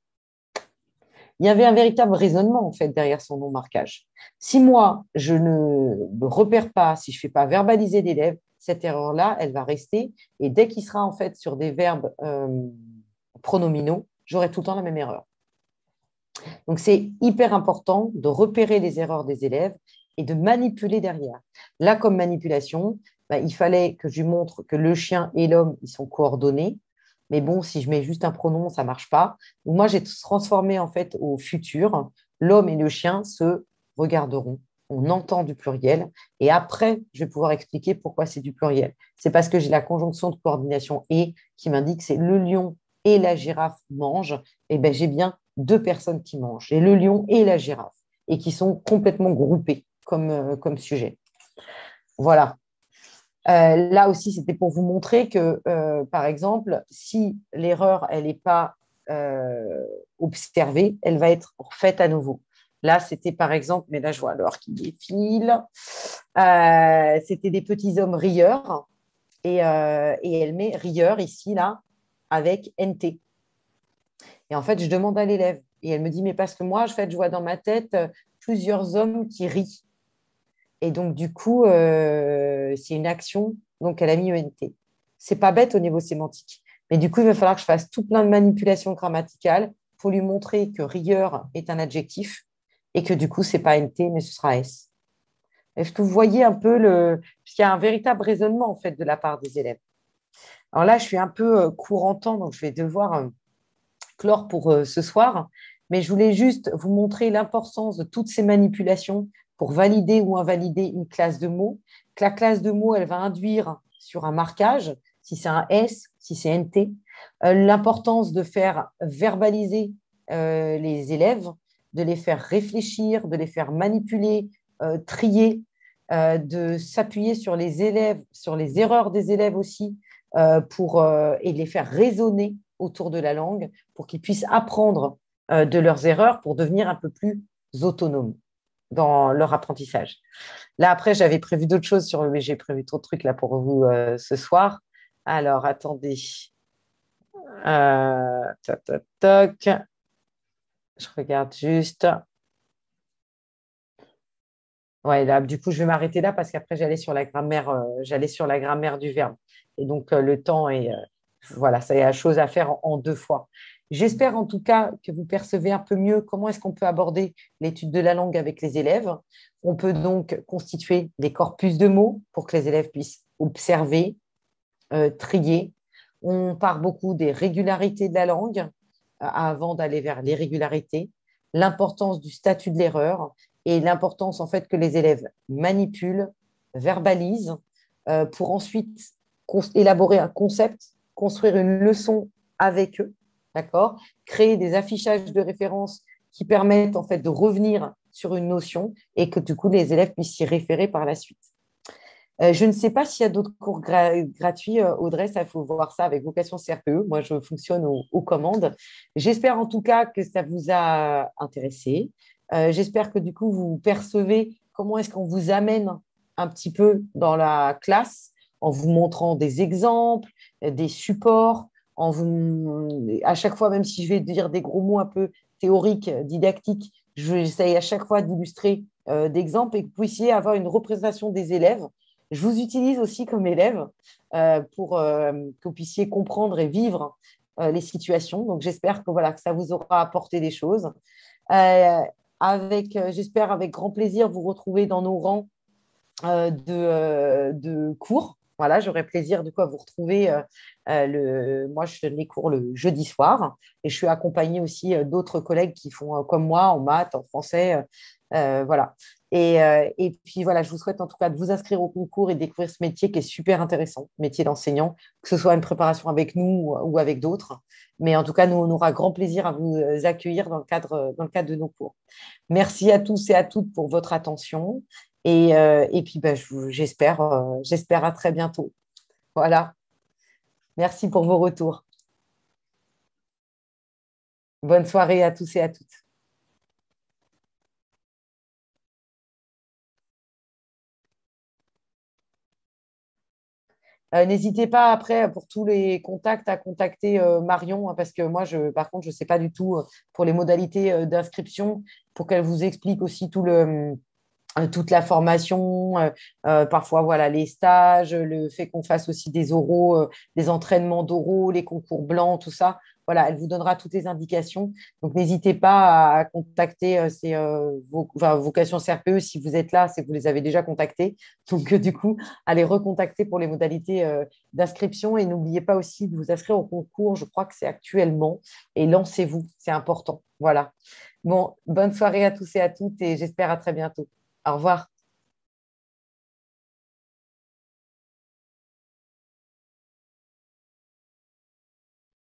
Il y avait un véritable raisonnement en fait derrière son non-marquage. Si moi, je ne me repère pas, si je ne fais pas verbaliser l'élève, cette erreur-là, elle va rester. Et dès qu'il sera en fait sur des verbes pronominaux, j'aurai tout le temps la même erreur. Donc, c'est hyper important de repérer les erreurs des élèves et de manipuler derrière. Là, comme manipulation, bah, il fallait que je lui montre que le chien et l'homme, ils sont coordonnés. Mais bon, si je mets juste un pronom, ça ne marche pas. Donc, moi, j'ai transformé en fait au futur. L'homme et le chien se regarderont. On entend du pluriel. Et après, je vais pouvoir expliquer pourquoi c'est du pluriel. C'est parce que j'ai la conjonction de coordination et qui m'indique que c'est le lion et la girafe mangent. Et ben, j'ai bien deux personnes qui mangent, et le lion et la girafe, et qui sont complètement groupés comme sujet. Voilà. Là aussi, c'était pour vous montrer que, par exemple, si l'erreur, elle n'est pas observée, elle va être faite à nouveau. Là, c'était par exemple, mais là, je vois l'heure qui défile, c'était des petits hommes rieurs, et elle met rieur ici, là, avec NT. Et en fait, je demande à l'élève. Et elle me dit, mais parce que moi, en fait, je vois dans ma tête plusieurs hommes qui rient. Et donc, du coup, c'est une action. Donc, elle a mis ENT. c'est pas bête au niveau sémantique. Mais du coup, il va falloir que je fasse tout plein de manipulations grammaticales pour lui montrer que rigueur est un adjectif et que du coup, c'est pas NT, mais ce sera S. Est-ce que vous voyez un peu le... Parce qu'il y a un véritable raisonnement, en fait, de la part des élèves. Alors là, je suis un peu court en temps, donc je vais devoir clore pour ce soir. Mais je voulais juste vous montrer l'importance de toutes ces manipulations pour valider ou invalider une classe de mots. Que la classe de mots, elle va induire sur un marquage, si c'est un S, si c'est NT. L'importance de faire verbaliser les élèves, de les faire réfléchir, de les faire manipuler, trier, de s'appuyer sur les élèves, sur les erreurs des élèves aussi, et de les faire raisonner autour de la langue pour qu'ils puissent apprendre de leurs erreurs pour devenir un peu plus autonomes dans leur apprentissage. Là, après, j'avais prévu d'autres choses, mais j'ai prévu trop de trucs là pour vous ce soir. Alors, attendez. Toc, toc, toc. Je regarde juste. Ouais, là, du coup, je vais m'arrêter là parce qu'après, j'allais sur la grammaire du verbe. Et donc, le temps est, voilà, ça y a chose à faire en deux fois. J'espère en tout cas que vous percevez un peu mieux comment est-ce qu'on peut aborder l'étude de la langue avec les élèves. On peut donc constituer des corpus de mots pour que les élèves puissent observer, trier. On part beaucoup des régularités de la langue avant d'aller vers l'irrégularité, l'importance du statut de l'erreur et l'importance en fait que les élèves manipulent, verbalisent pour ensuite élaborer un concept, construire une leçon avec eux, d'accord? Créer des affichages de référence qui permettent en fait de revenir sur une notion et que du coup les élèves puissent s'y référer par la suite. Je ne sais pas s'il y a d'autres cours gratuits, Audrey, ça, il faut voir ça avec vocation CRPE. Moi, je fonctionne aux commandes. J'espère en tout cas que ça vous a intéressé. J'espère que du coup, vous percevez comment est-ce qu'on vous amène un petit peu dans la classe en vous montrant des exemples, des supports, à chaque fois, même si je vais dire des gros mots un peu théoriques, didactiques, j'essaye à chaque fois d'illustrer d'exemples et que vous puissiez avoir une représentation des élèves. Je vous utilise aussi comme élève pour que vous puissiez comprendre et vivre les situations. Donc, j'espère que, voilà, que ça vous aura apporté des choses. Euh, j'espère avec grand plaisir vous retrouver dans nos rangs de cours. Voilà, j'aurai plaisir de quoi vous retrouver. Moi, je donne les cours le jeudi soir et je suis accompagnée aussi d'autres collègues qui font comme moi en maths, en français. Voilà. Et puis voilà, je vous souhaite en tout cas de vous inscrire au concours et découvrir ce métier qui est super intéressant, métier d'enseignant, que ce soit une préparation avec nous ou avec d'autres. Mais en tout cas, nous, on aura grand plaisir à vous accueillir dans le cadre de nos cours. Merci à tous et à toutes pour votre attention. Et puis, bah, j'espère à très bientôt. Voilà. Merci pour vos retours. Bonne soirée à tous et à toutes. N'hésitez pas après pour tous les contacts à contacter Marion, hein, parce que moi, par contre, je ne sais pas du tout pour les modalités d'inscription, pour qu'elle vous explique aussi toute la formation, parfois voilà les stages, le fait qu'on fasse aussi des oraux, des entraînements d'oraux, les concours blancs, tout ça. Voilà, elle vous donnera toutes les indications. Donc n'hésitez pas à contacter Vocation CRPE si vous êtes là, c'est que vous les avez déjà contactés. Donc du coup, allez recontacter pour les modalités d'inscription et n'oubliez pas aussi de vous inscrire au concours. Je crois que c'est actuellement et lancez-vous, c'est important. Voilà. Bon, bonne soirée à tous et à toutes et j'espère à très bientôt. Au revoir.